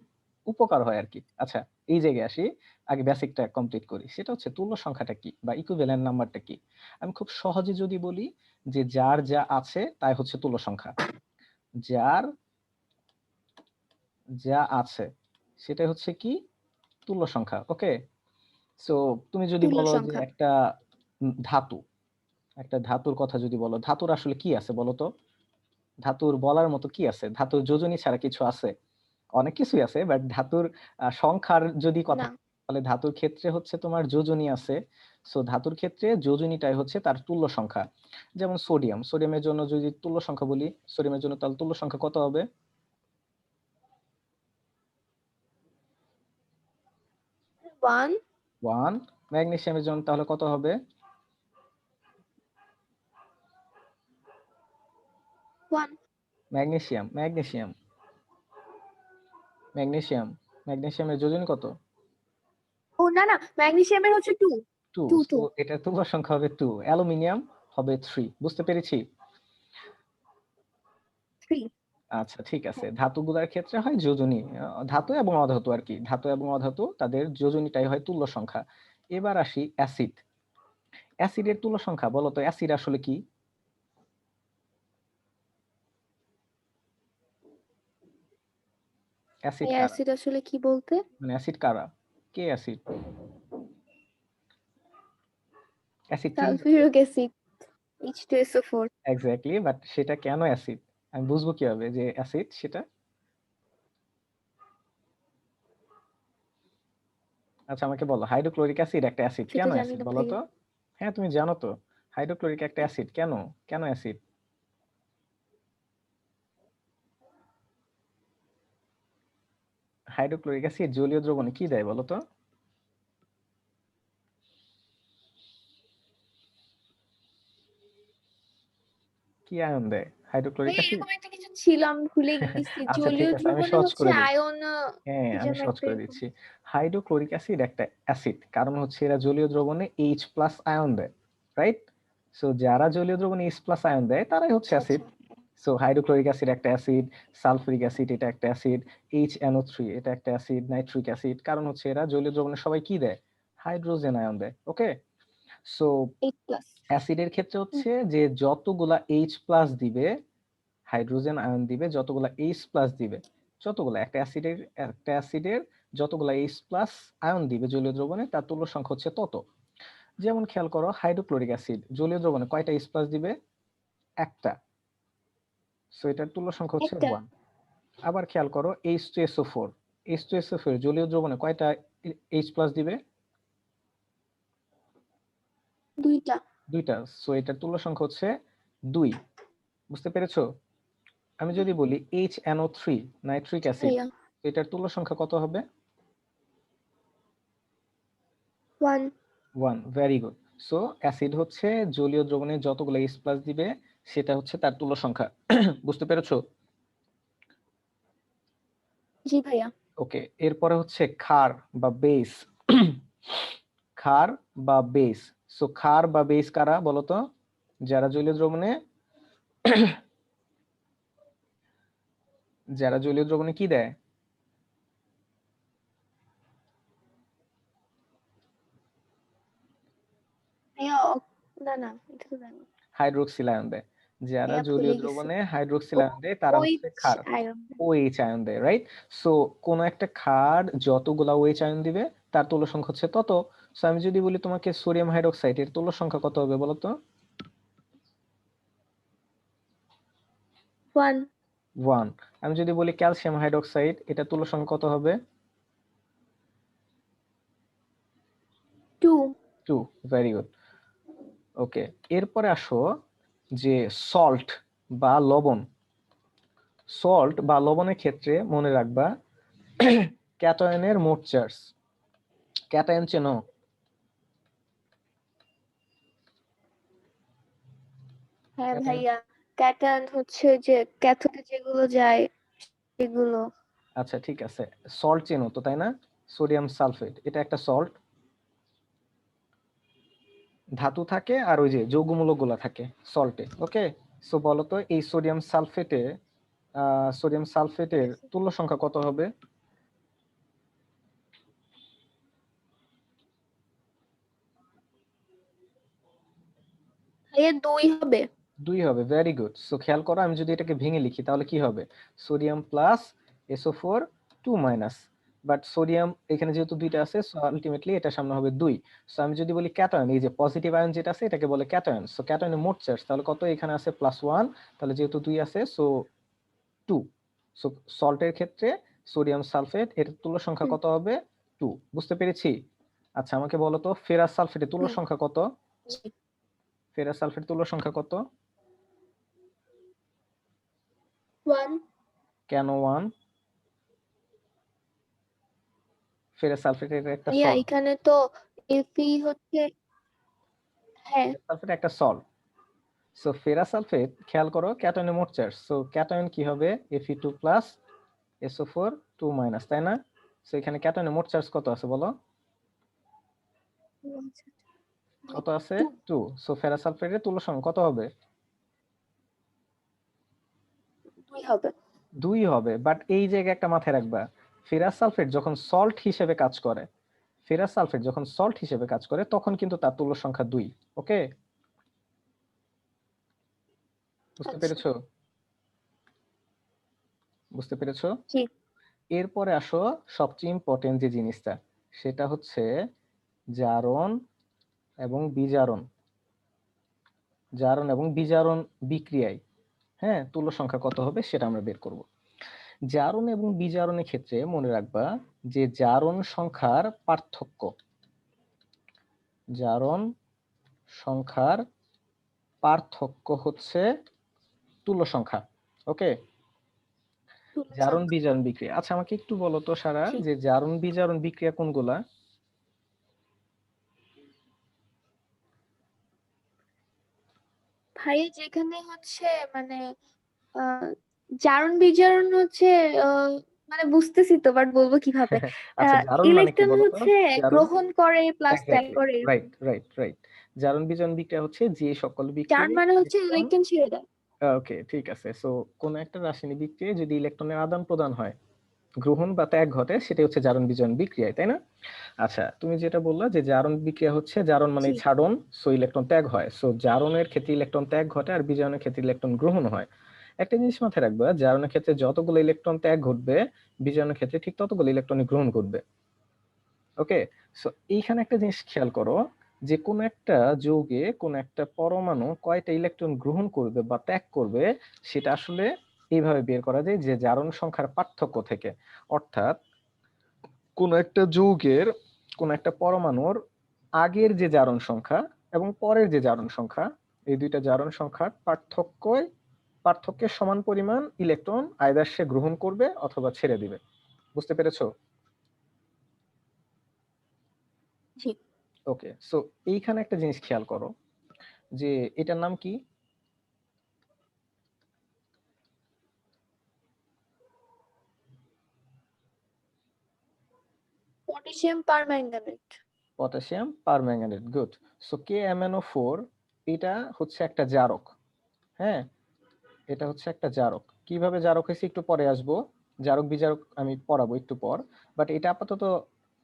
উপকার হয় আর কি। আচ্ছা, এই জায়গায় আসি, আগে বেসিকটা কমপ্লিট করি। সেটা হচ্ছে তুল্য সংখ্যাটা কি বা ইকুইভ্যালেন্ট নাম্বারটা কি। আমি খুব সহজে যদি বলি যে যার যা আছে তাই হচ্ছে তুল্য সংখ্যা। যার যা আছে সেটাই হচ্ছে কি তুল্য সংখ্যা। ওকে, সো তুমি যদি তুল্য বলো যে সংখ্যা। একটা ধাতু, একটা ধাতুর কথা যদি বলো, ধাতুর আসলে কি আছে বলো তো? ধাতুর বলার মতো কি আছে? ধাতুর যোজনী ছাড়া কিছু আছে? অনেক কিছুই আছে, বাট ধাতুর সংখ্যার যদি কথা না। তাহলে ধাতুর ক্ষেত্রে হচ্ছে তোমার যোজনী আছে। সো ধাতুর ক্ষেত্রে যোজনীটাই হচ্ছে তার তুল্য সংখ্যা। যেমন সোডিয়াম, সোডিয়ামের জন্য যদি তুল্য সংখ্যা বলি, সোডিয়ামের জন্য তাহলে তুল্য সংখ্যা কত হবে? 1। 1। ম্যাগনেসিয়ামের জন্য তাহলে কত হবে? 1। ম্যাগনেসিয়াম, ম্যাগনেসিয়াম, ম্যাগনেসিয়াম, ম্যাগনেসিয়ামের যোজনী কত? ও না না, ম্যাগনেসিয়ামের হচ্ছে 2। 2। 2 সো 2। এটা তুল্য সংখ্যা হবে 2। অ্যালুমিনিয়াম হবে 3। বুঝতে পেরেছি? 3। আচ্ছা ঠিক আছে। হ্যাঁ। ধাতুগুলার ক্ষেত্রে হয় যোজনী, ধাতু এবং অধাতু আর কি। ধাতু এবং অধাতু তাদের যোজনীটাই হয় তুল্য সংখ্যা। এবার আসি অ্যাসিড। অ্যাসিডের তুল্য সংখ্যা বলো তো, অ্যাসিড আসলে কি? অ্যাসিড এই কারা? অ্যাসিড আসলে কি বলতে? মানে অ্যাসিড কারা? কে অ্যাসিড? অ্যাসিড চিন, sulphuric acid, H2SO4। Exactly, but সেটা কেন অ্যাসিড? আমি বুঝবো কিভাবে যে অ্যাসিড সেটা? আচ্ছা আমাকে বলো, হাইড্রোক্লোরিক অ্যাসিড একটা অ্যাসিড, সেটা কেন জানি অ্যাসিড না বলো ভাইয়া। তো? হ্যাঁ তুমি জানো তো, হাইড্রোক্লোরিক একটা অ্যাসিড কেন, কেন অ্যাসিড? হাইড্রোক্লোরিক অ্যাসিড জলীয় দ্রবণে কি দেয় বলো তো? কি আয়ন দেয় হাইড্রোক্লোরিক ভাইয়া অ্যাসিড? এরকম একটা কিছু ছিল, আমি ভুলে গেছি। আচ্ছা ঠিক জলীয় আছে, আমি দ্রবণে সহজ হচ্ছে করে দিই। আয়ন, হ্যাঁ কি আমি যেন সহজ একটা করে এরকম। দিচ্ছি। হাইড্রোক্লোরিক অ্যাসিড একটা অ্যাসিড, কারণ হচ্ছে এরা জলীয় দ্রবণে এইচ প্লাস আয়ন দেয়, রাইট? সো যারা জলীয় দ্রবণে এইচ প্লাস আয়ন দেয় তারাই হচ্ছে আচ্ছা অ্যাসিড। আচ্ছা। সো হাইড্রোক্লোরিক অ্যাসিড একটা অ্যাসিড, সালফুরিক অ্যাসিড এটা একটা অ্যাসিড, HNO3 এটা একটা অ্যাসিড, নাইট্রিক অ্যাসিড, কারণ হচ্ছে এরা জলীয় দ্রবণে সবাই কি দেয়? হাইড্রোজেন আয়ন দেয়। ওকে, সো 8+। অ্যাসিডের ক্ষেত্রে হচ্ছে যে যতগুলা এইচ প্লাস দিবে, হাইড্রোজেন আয়ন দিবে, যতগুলা এইচ প্লাস দিবে, যতগুলা একটা অ্যাসিডের যতগুলা এইচ প্লাস আয়ন দিবে জলীয় দ্রবণে তার তুল্য সংখ্যা হচ্ছে তত। যেমন খেয়াল করো, হাইড্রোক্লোরিক অ্যাসিড জলীয় দ্রবণে কয়টা এইচ প্লাস দিবে? একটা। সো এটার তুল্য সংখ্যা হচ্ছে একটা। 1। আবার খেয়াল করো H2SO4, H2SO4 জলীয় দ্রবণে কয়টা এইচ প্লাস দিবে? 2টা। দুইটা। সো এটার তুল্য সংখ্যা হচ্ছে 2। বুঝতে পেরেছো? আমি যদি বলি HNO3 নাইট্রিক জি অ্যাসিড, ভাইয়া। এটার তুল্য সংখ্যা কত হবে? 1। 1। Very good. সো অ্যাসিড হচ্ছে জলীয় দ্রবণে যতগুলো H প্লাস দিবে সেটা হচ্ছে তার তুল্য সংখ্যা। বুঝতে পেরেছো? জি ভাইয়া। ওকে, এরপরে হচ্ছে ক্ষার বা বেস। ক্ষার বা বেস। সো ক্ষার বা বেস কারা বলতো? যারা জলীয় দ্রবণে যারা জলীয় দ্রবণে কি দেয়? ভাইয়া না না, এটা তো জানি। হাইড্রোক্সিল আয়ন দেয়। যারা ভাইয়া জলীয় ভুলে গেছি। দ্রবণে হাইড্রোক্সিল ও, আয়ন দেয় তারা হচ্ছে OH ক্ষার। আয়ন। OH আয়ন দেয়, রাইট? সো কোন একটা ক্ষার যতগুলা OH আয়ন দিবে তার তুল্য সংখ্যা হচ্ছে তত। সো আমি যদি বলি তোমাকে সোডিয়াম হাইড্রোক্সাইড এর তুল্য সংখ্যা কত হবে বলো তো? 1 1। আমি যদি বলি ক্যালসিয়াম হাইড্রোক্সাইড, এটা তুল্য সংখ্যা কত হবে? 2 2। Very good. ওকে, এরপরে আসো যে সল্ট বা লবণ। সল্ট বা লবণের ক্ষেত্রে মনে রাখবা ক্যাটায়নের মোট চার্জ। ক্যাটায়ন চেনো? হ্যাঁ ক্যাটায়ন, ভাইয়া, ক্যাটায়ন হচ্ছে যে ক্যাথোডে যেগুলো যায় সেগুলো। আচ্ছা ঠিক আছে। সল্ট চেনো তো, তাই না? সোডিয়াম সালফেট, এটা একটা সল্ট। ধাতু থাকে আর ওই যে যৌগমূলক গুলা থাকে সল্টে। ওকে, সো বলো তো এই সোডিয়াম সালফেটের তুল্য সংখ্যা কত হবে? ভাইয়া 2 হবে। 2 হবে। Very good. সো খেয়াল করো, আমি যদি এটাকে ভেঙে লিখি তাহলে কি হবে? Sodium plus SO4 2 minus, but sodium এখানে যেহেতু দুইটা আছে সো আলটিমেটলি এটা সামনে হবে 2। সো আমি যদি বলি ক্যাটায়ন, এই যে পজিটিভ আয়ন যেটা আছে এটাকে বলে ক্যাটায়ন। সো ক্যাটায়নের মোট চার্জ তাহলে কত? এখানে আছে +1, তাহলে যেহেতু 2 আছে সো 2। সো সল্টের ক্ষেত্রে সোডিয়াম সালফেট এর তুল্য সংখ্যা হুম, কত হবে? 2। বুঝতে পেরেছি? আচ্ছা আমাকে বলো তো ফেরাস সালফেটের তুল্য হুম, সংখ্যা কত? জি। ফেরাস সালফেটের তুল্য সংখ্যা কত? 1 কেন 1? ফেরাস সালফেটের একটা ভাইয়া, সল্ট। এখানে তো এফি হচ্ছে, হ্যাঁ। ফেরাস সালফেট একটা সল্ট। সো ফেরাস সালফেট খেয়াল করো ক্যাটায়নের মোট চার্জ। সো ক্যাটায়ন কি হবে? Fe2 প্লাস SO4 2 মাইনাস, তাই না? সো এখানে ক্যাটায়নের মোট চার্জ কত আছে বলো? কত আছে? 2 2। সো ফেরাস সালফেটের তুল্য সংখ্যা কত হবে? 2 হবে। 2 হবে, বাট এই জায়গায় একটা মাথায় রাখবা, ফেরাস সালফেট যখন সল্ট হিসেবে কাজ করে, ফেরাস সালফেট যখন সল্ট হিসেবে কাজ করে তখন কিন্তু তার তুল্য সংখ্যা 2। ওকে, বুঝতে আচ্ছা, পেরেছো? বুঝতে পেরেছো? জি। এরপরে আসো সবচেয়ে ইম্পর্টেন্ট যে জিনিসটা, সেটা হচ্ছে জারণ এবং বিজারণ। জারণ এবং বিজারণ বিক্রিয়ায়, হ্যাঁ, তুল্য সংখ্যা কত হবে সেটা আমরা বের করব। জারণ এবং বিজারণের ক্ষেত্রে মনে রাখবা যে জারণ সংখ্যার পার্থক্য, জারণ সংখ্যার পার্থক্য হচ্ছে তুল্য সংখ্যা। ওকে, তুল্য জারণ সংখ্যা, বিজারণ বিক্রিয়া। আচ্ছা আমাকে একটু বলো তো সারা, জি। যে জারণ বিজারণ বিক্রিয়া কোনগুলা? ভাইয়া, যেখানে হচ্ছে মানে আহ জারণ বিজারণ হচ্ছে, আহ, মানে বুঝতেছি তো, বাট বলবো কিভাবে। আচ্ছা জারণ মানে কি ইলেকট্রন বলো তো? হচ্ছে জারণ, গ্রহণ করে প্লাস ত্যাগ এক্স্যাক্টলি, করে এরকম। Right right right. জারণ বিজারণ বিক্রিয়া হচ্ছে যে সকল জারণ বিক্রিয়ায় মানে হচ্ছে ইলেকট্রন, ইলেকট্রন ছেড়ে দেয়। ওকে ঠিক আছে। সো কোন একটা রাসায়নিক বিক্রিয়ায় যদি ইলেকট্রনের আদান প্রদান হয়, গ্রহণ বা ত্যাগ ঘটে, সেটাই হচ্ছে জারণ বিজারণ বিক্রিয়া, তাই না? আচ্ছা তুমি যেটা বললা যে জারণ বিক্রিয়া হচ্ছে, জারণ মানে জি। ছাড়ন, সো ইলেকট্রন ত্যাগ হয়। সো জারণের ক্ষেত্রে ইলেকট্রন ত্যাগ ঘটে আর বিজারণের ক্ষেত্রে ইলেকট্রন গ্রহণ হয়। একটা জিনিস মাথায় রাখবা, জারণের ক্ষেত্রে যতগুলো ইলেকট্রন ত্যাগ ঘটবে, বিজারণের ক্ষেত্রে ঠিক ততগুলো ইলেকট্রন গ্রহণ করবে। ওকে, সো এইখানে একটা জিনিস খেয়াল করো, যে কোন একটা যৌগে কোন একটা পরমাণু কয়টা ইলেকট্রন গ্রহণ করবে বা ত্যাগ করবে, সেটা আসলে এইভাবে বের করা যায় যে জারণ সংখ্যার পার্থক্য থেকে। অর্থাৎ কোন একটা যৌগের কোন একটা পরমাণুর আগের যে জারণ সংখ্যা এবং পরের যে জারণ সংখ্যা, এই দুইটা জারণ সংখ্যার পার্থক্যের সমান পরিমাণ ইলেকট্রন আইদার সে গ্রহণ করবে অথবা ছেড়ে দিবে। বুঝতে পেরেছো? জি। ওকে, সো এইখানে একটা জিনিস খেয়াল করো, যে এটার নাম কি? Potassium permanganate. Potassium permanganate. Good. So KMnO4 এটা হচ্ছে একটা জারক। হ্যাঁ, এটা হচ্ছে একটা জারক। কিভাবে জারক হয়েছে একটু পরে আসবো, জারক বিজারক আমি পড়াবো একটু পর, বাট এটা আপাতত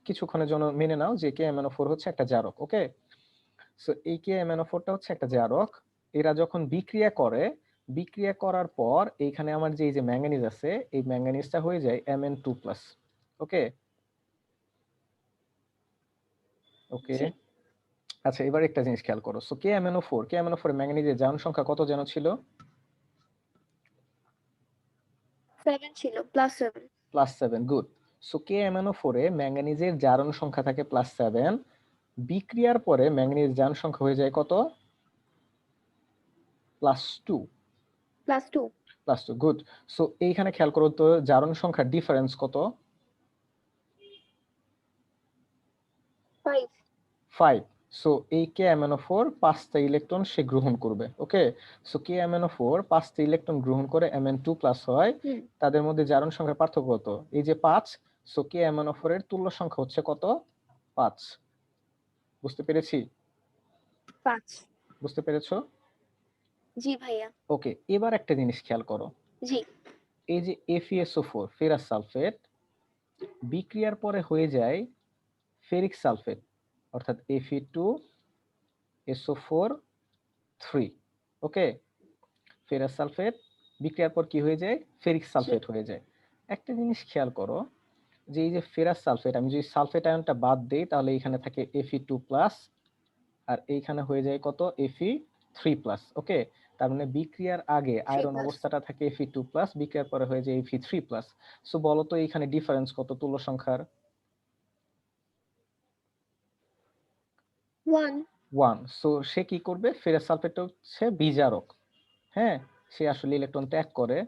কিছুক্ষণের জন্য মেনে নাও যে KMnO4 হচ্ছে একটা জারক। ওকে, সো এই KMnO4টা হচ্ছে একটা জারক। এরা যখন বিক্রিয়া করে, বিক্রিয়া করার পর এইখানে আমার যে এই যে ম্যাঙ্গানিজ আছে, এই ম্যাঙ্গানিজটা হয়ে যায় Mn2+। ওকে ওকে। জি। আচ্ছা এবার একটা জিনিস খেয়াল করো, সো KMnO4 এর ম্যাঙ্গানিজের জারণ সংখ্যা কত যেন ছিল? 7 ছিল, +7। +7, গুড। সো KMnO4 এ ম্যাঙ্গানিজের জারণ সংখ্যা থাকে +7, বিক্রিয়ার পরে ম্যাঙ্গানিজ জারণ সংখ্যা হয়ে যায় কত? +2। +2। +2, গুড। সো এইখানে খেয়াল করো তো জারণ সংখ্যার ডিফারেন্স কত? 5। 5। সো এই KMnO4 5টা ইলেকট্রন সে গ্রহণ করবে। ওকে, সো KMnO4 5টা ইলেকট্রন গ্রহণ করে Mn2+ হয়। হুম। তাদের মধ্যে জারণ সংখ্যার পার্থক্য কত? এই যে 5। সো KMnO4 এর তুল্য সংখ্যা হচ্ছে কত? 5। বুঝতে পেরেছি? 5। বুঝতে পেরেছো? জি ভাইয়া। ওকে, এবার একটা জিনিস খেয়াল করো। জি। এই যে FeSO4 ফেরাস সালফেট বিক্রিয়ার পরে হয়ে যায় ফেরিক সালফেট, অর্থাৎ Fe2SO4 3। ওকে, ফেরাস সালফেট বিক্রিয়ার পর কি হয়ে যায়? ফেরিক সালফেট হয়ে যায়। একটা জিনিস খেয়াল করো যে এই যে ফেরাস সালফেট, আমি যদি সালফেট আয়নটা বাদ দেই তাহলে এখানে থাকে Fe2+, আর এইখানে হয়ে যায় কত? Fe3+। ওকে, তার মানে বিক্রিয়ার আগে 3 আয়রন প্লাস অবস্থাটা থাকে Fe2+, বিক্রিয়ার পরে হয়ে যায় Fe3+। সো বলো তো এইখানে ডিফারেন্স কত তুল্য সংখ্যার? 1। 1। সো সে কি করবে? ফেরাস সালফেটটা হচ্ছে বিজারক। হ্যাঁ, সে আসলে ইলেকট্রন ত্যাগ করে।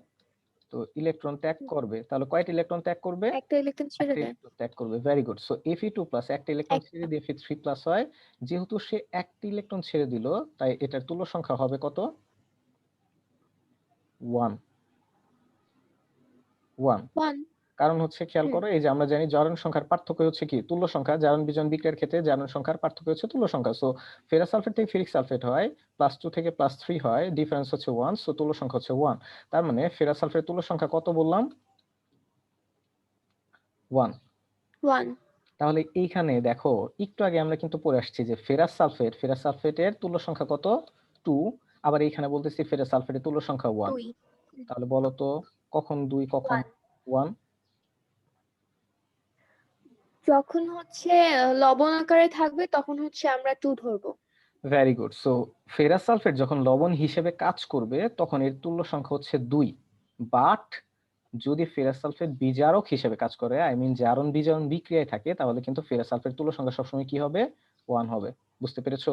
তো ইলেকট্রন ত্যাগ করবে, তাহলে কয়টা ইলেকট্রন ত্যাগ করবে? একটা ইলেকট্রন ছেড়ে একটা দেয়। ইলেকট্রন ত্যাগ করবে। Very good. সো Fe2+ একটা ইলেকট্রন ছেড়ে একটা। দিয়ে Fe3+ হয়। যেহেতু সে একটা ইলেকট্রন ছেড়ে দিল, তাই এটার তুল্য সংখ্যা হবে কত? 1। 1। 1। কারণ হচ্ছে খেয়াল হুম। করো, এই যে আমরা জানি জারণ সংখ্যার পার্থক্য হচ্ছে কি? তুল্য সংখ্যা। জারণ বিজন বিক্রিয়ার ক্ষেত্রে জারণ সংখ্যার পার্থক্য হচ্ছে তুল্য সংখ্যা। সো ফেরাস সালফেট থেকে ফেরিক সালফেট হয়, +2 থেকে +3 হয়, ডিফারেন্স হচ্ছে 1। সো তুল্য সংখ্যা হচ্ছে 1। তার মানে ফেরাস সালফেটের তুল্য সংখ্যা কত বললাম? 1। 1। তাহলে এইখানে দেখো, একটু আগে আমরা কিন্তু পড়ে আসছি যে ফেরাস সালফেটের তুল্য সংখ্যা কত? 2। আবার এইখানে বলতেছি ফেরাস সালফেটের তুল্য সংখ্যা 1। 2। তাহলে বলো তো কখন 2 কখন 1। 1? যখন হচ্ছে লবণ আকারে থাকবে তখন হচ্ছে আমরা 2 ধরবো। Very good. So ferrous sulphate যখন লবণ হিসেবে কাজ করবে তখন এর তুল্য সংখ্যা হচ্ছে 2। বাট যদি ফেরাস সালফেট বিজারক হিসেবে কাজ করে, আই মিন জারণ বিজারণ বিক্রিয়ায় থাকে, তাহলে কিন্তু ফেরাস সালফেট তুল্য সংখ্যা সবসময় কি হবে? 1 হবে। বুঝতে পেরেছো?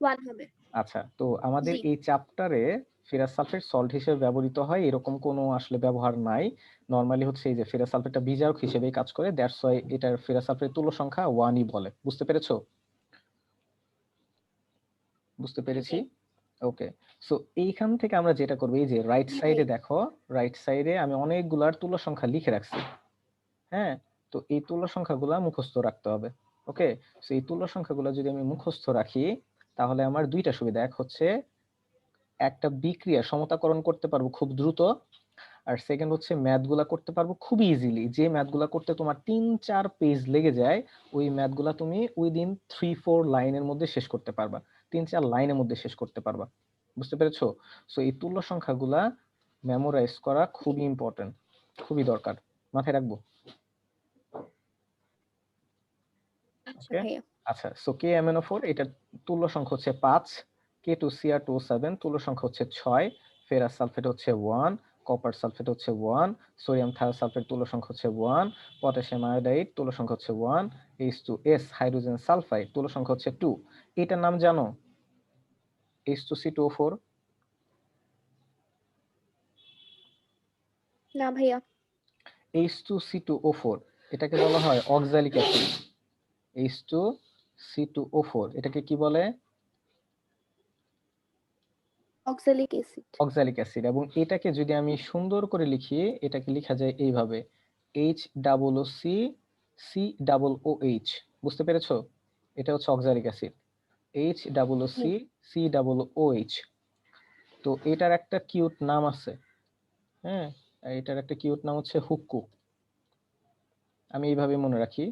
1 হবে। আচ্ছা, তো আমাদের জি। এই চ্যাপ্টারে ফেরাস সালফেট সল্ট হিসেবে ব্যবহৃত হয় এরকম কোনো আসলে ব্যবহার নাই। নরমালি হচ্ছে এই যে ফেরাস সালফেটটা বিজারক হিসেবেই কাজ করে, দ্যাটস ওয়াই এটার ফেরাস সালফেটের তুল্য সংখ্যা 1ই বলে। বুঝতে পেরেছো? বুঝতে পেরেছি। জি। ওকে, সো এইখান থেকে আমরা যেটা করবো, এই যে রাইট জি সাইডে ভাইয়া। দেখো, রাইট সাইডে আমি অনেকগুলার তুল্য সংখ্যা লিখে রাখছি। হ্যাঁ, তো এই তুল্য সংখ্যাগুলা মুখস্থ রাখতে হবে। ওকে, সো এই তুল্য সংখ্যাগুলো যদি আমি মুখস্থ রাখি তাহলে আমার দুইটা সুবিধা। এক হচ্ছে একটা বিক্রিয়া সমতাকরণ করতে পারবো খুব দ্রুত, আর সেকেন্ড হচ্ছে ম্যাথগুলা করতে পারবো খুব ইজিলি। যে ম্যাথগুলা করতে তোমার 3-4 পেজ লেগে যায়, ওই ম্যাথগুলা তুমি উইদিন 3-4 লাইনের মধ্যে শেষ করতে পারবা, 3-4 লাইনের মধ্যে শেষ করতে পারবা। বুঝতে পেরেছো? সো এই তুল্য সংখ্যাগুলা মেমোরাইজ করা জি। খুবই ইম্পর্টেন্ট, খুবই দরকার, মাথায় রাখবো। আচ্ছা ওকে, ভাইয়া। আচ্ছা। সো KMnO4 এটার তুল্য সংখ্যা হচ্ছে 5, K2Cr2O7 তুল্য সংখ্যা হচ্ছে 6, ফেরাস সালফেট হচ্ছে 1, কপার সালফেট হচ্ছে 1, সোডিয়াম থায়োসালফেট তুল্য সংখ্যা হচ্ছে 1, পটাশিয়াম আয়োডাইড তুল্য সংখ্যা হচ্ছে 1, H2S হাইড্রোজেন সালফাইড তুল্য সংখ্যা হচ্ছে 2। এটার নাম জানো? H2C2O4। না ভাইয়া। H2C2O4 এটাকে বলা হয় অক্সালিক অ্যাসিড। H2C2O4 এটাকে কি বলে? Oxalic acid. Oxalic acid. এবং এটাকে যদি আমি সুন্দর করে লিখি, এটাকে লেখা যায় এইভাবে, HCC COOH। বুঝতে পেরেছো? এটা হচ্ছে অক্সালিক অ্যাসিড, জি। HCCOOH। তো এটার একটা কিউট নাম আছে। হ্যাঁ, এটার একটা কিউট নাম হচ্ছে হুক্কু। আমি এইভাবে মনে রাখি,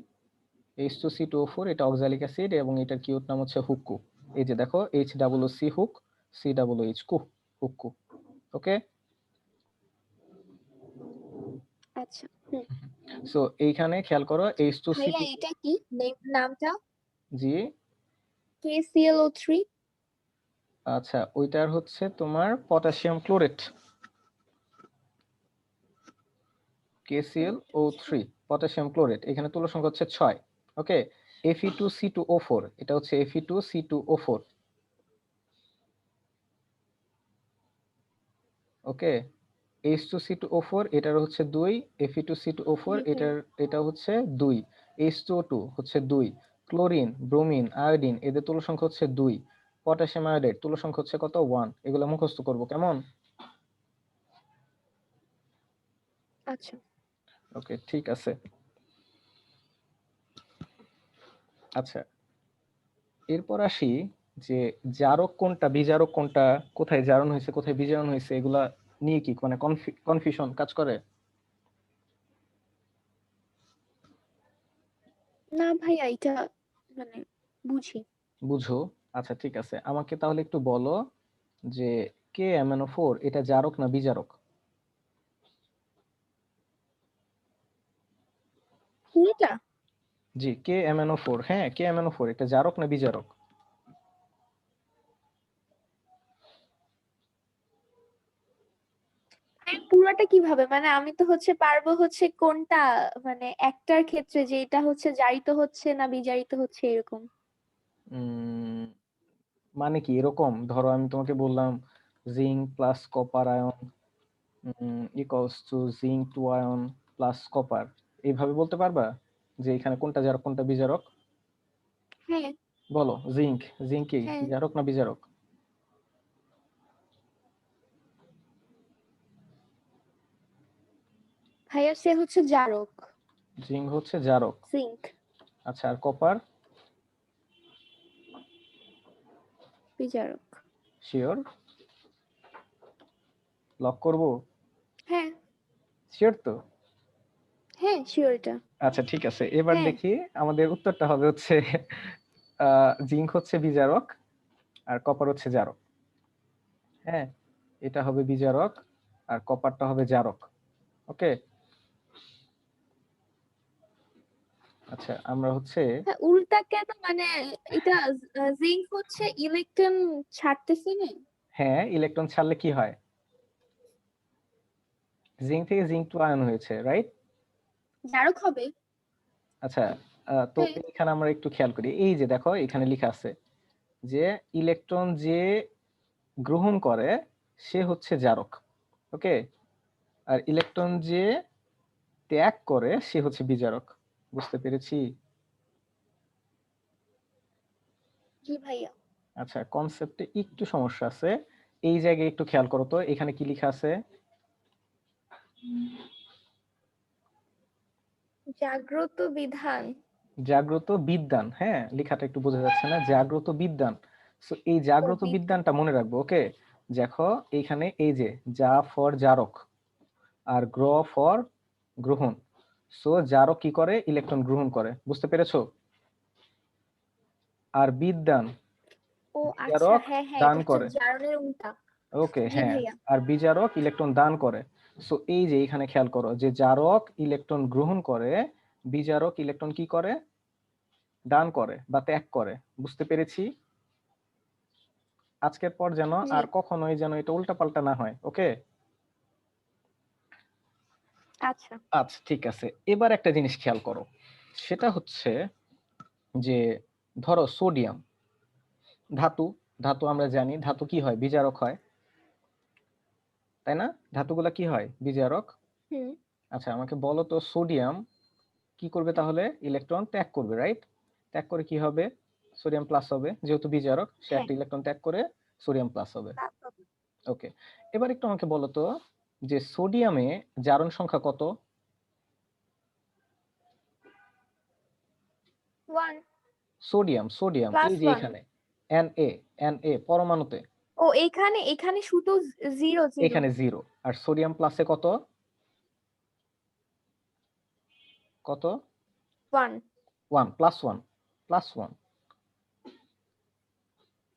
H2C2O4 এটা অক্সালিক অ্যাসিড এবং এটার কিউট নাম হচ্ছে হুক্কু। এই যে দেখো, HCC হুক, COOH কু, হুক্কু। ওকে, আচ্ছা। হুম। সো এইখানে খেয়াল করো ভাইয়া H2C2। এটা কি নামটা? জি, KClO3। আচ্ছা, ওইটার হচ্ছে তোমার potassium chlorate. KClO3 potassium chlorate, এখানে তুল্য সংখ্যা হচ্ছে 6। ওকে, Fe2C2O4, এটা হচ্ছে Fe2C2O4। ওকে, H2C2O4 এটার হচ্ছে 2, Fe2C2O4 জি ভাইয়া। এটা হচ্ছে 2, H2O2 হচ্ছে 2, ক্লোরিন, ব্রোমিন, আয়োডিন এদের তুল্য সংখ্যা হচ্ছে 2, পটাশিয়াম আয়োডাইড তুল্য সংখ্যা হচ্ছে কত 1। এগুলো মুখস্থ করব, কেমন? আচ্ছা। ওকে, ঠিক আছে। আচ্ছা, এরপর আসি যে জারক কোনটা বিজারক কোনটা, কোথায় জারণ হয়েছে কোথায় বিজারণ হয়েছে, এগুলা নিয়ে কি মানে কনফিউশন কাজ করে? না ভাইয়া, এটা মানে বুঝি। বুঝো? আচ্ছা ঠিক আছে, আমাকে তাহলে একটু বলো যে KMnO4 এটা জারক না বিজারক? কি এটা? জি, KMnO4, হ্যাঁ KMnO4 এটা জারক না বিজারক? ভাইয়া, পুরাটা কিভাবে, মানে আমি তো হচ্ছে পারবো হচ্ছে কোনটা, মানে একটার ক্ষেত্রে যে এটা হচ্ছে জারিত হচ্ছে না বিজারিত হচ্ছে এরকম। উম, মানে কি এরকম, ধরো আমি তোমাকে বললাম zinc plus copper ion equals to zinc 2 ion plus copper, এইভাবে বলতে পারবা যে এখানে কোনটা জারক কোনটা বিজারক? হ্যাঁ। বলো, জিঙ্ক, জিঙ্ক কি হ্যাঁ জারক না বিজারক? ভাইয়া, সে হচ্ছে জারক। জিঙ্ক হচ্ছে জারক। জিঙ্ক। আচ্ছা, আর কপার? বিজারক। শিওর? লক করব? হ্যাঁ। শিওর তো? হ্যাঁ শিওর এটা। আচ্ছা ঠিক আছে, এবার হ্যাঁ। দেখি আমাদের উত্তরটা হবে হচ্ছে জিঙ্ক হচ্ছে বিজারক আর কপার হচ্ছে জারক। হ্যাঁ, এটা হবে বিজারক আর কপারটা হবে জারক। ওকে, আচ্ছা আমরা হচ্ছে হ্যাঁ, উল্টা কেন মানে? এটা জিঙ্ক হচ্ছে ইলেকট্রন ছাড়তেছে না। হ্যাঁ, ইলেকট্রন ছাড়লে কি হয়? জিঙ্ক থেকে জিঙ্ক টু আয়ন হয়েছে, রাইট? জারক হবে। আচ্ছা, তো হ্যাঁ। এখানে আমরা একটু খেয়াল করি, এই যে দেখো এখানে লেখা আছে যে ইলেকট্রন যে গ্রহণ করে সে হচ্ছে জারক। ওকে, আর ইলেকট্রন যে ত্যাগ করে সে হচ্ছে বিজারক। বুঝতে পেরেছি? জি ভাইয়া। আচ্ছা, কনসেপ্টে একটু সমস্যা আছে, এই জায়গায় একটু খেয়াল করো তো, এখানে কি লেখা আছে? জাগ্রত বিধান। জাগ্রত বিদ্যান, হ্যাঁ লেখাটা একটু বোঝা যাচ্ছে না, জাগ্রত বিদ্যান। সো এই ও জাগ্রত বিধান। বিদ্যানটা মনে রাখবো। ওকে, দেখো এইখানে এই যে যা ফর জারক আর গ্র ফর গ্রহণ। সো জারক কি করে? ইলেকট্রন গ্রহণ করে। বুঝতে পেরেছো? আর বিদ্যান ও আচ্ছা, বিজারক হ্যাঁ হ্যাঁ, দান এটা হচ্ছে করে। জারণের উল্টা। ওকে, জি হ্যাঁ, ভাইয়া। আর বিজারক ইলেকট্রন দান করে। সো এই যে এখানে খেয়াল করো যে জারক ইলেকট্রন গ্রহণ করে, বিজারক ইলেকট্রন কি করে? দান করে বা ত্যাগ করে। বুঝতে পেরেছি? আজকের পর যেন জি। আর কখনোই যেন এটা উল্টাপাল্টা না হয়। ওকে, আচ্ছা। আচ্ছা ঠিক আছে, এবার একটা জিনিস খেয়াল করো, সেটা হচ্ছে যে ধরো সোডিয়াম ধাতু, ধাতু আমরা জানি ধাতু কি হয়? বিজারক হয়, তাই না? ধাতুগুলা কি হয়? বিজারক। হুম। আচ্ছা আমাকে বলো তো, সোডিয়াম কি করবে তাহলে? ইলেকট্রন ত্যাগ করবে, রাইট? ত্যাগ করে কি হবে? সোডিয়াম প্লাস হবে, যেহেতু বিজারক সে হ্যাঁ। একটা ইলেকট্রন ত্যাগ করে সোডিয়াম প্লাস হবে। ওকে, এবার একটু আমাকে বলো তো যে সোডিয়ামে জারণ সংখ্যা কত? ওয়ান। সোডিয়াম, সোডিয়াম প্লাস এই যে ওয়ান। এখানে Na পরমাণুতে ও এখানে, এখানে শুধু জিরো জিরো। এখানে জিরো, আর সোডিয়াম প্লাসে কত? কত? One. One, plus one, plus one.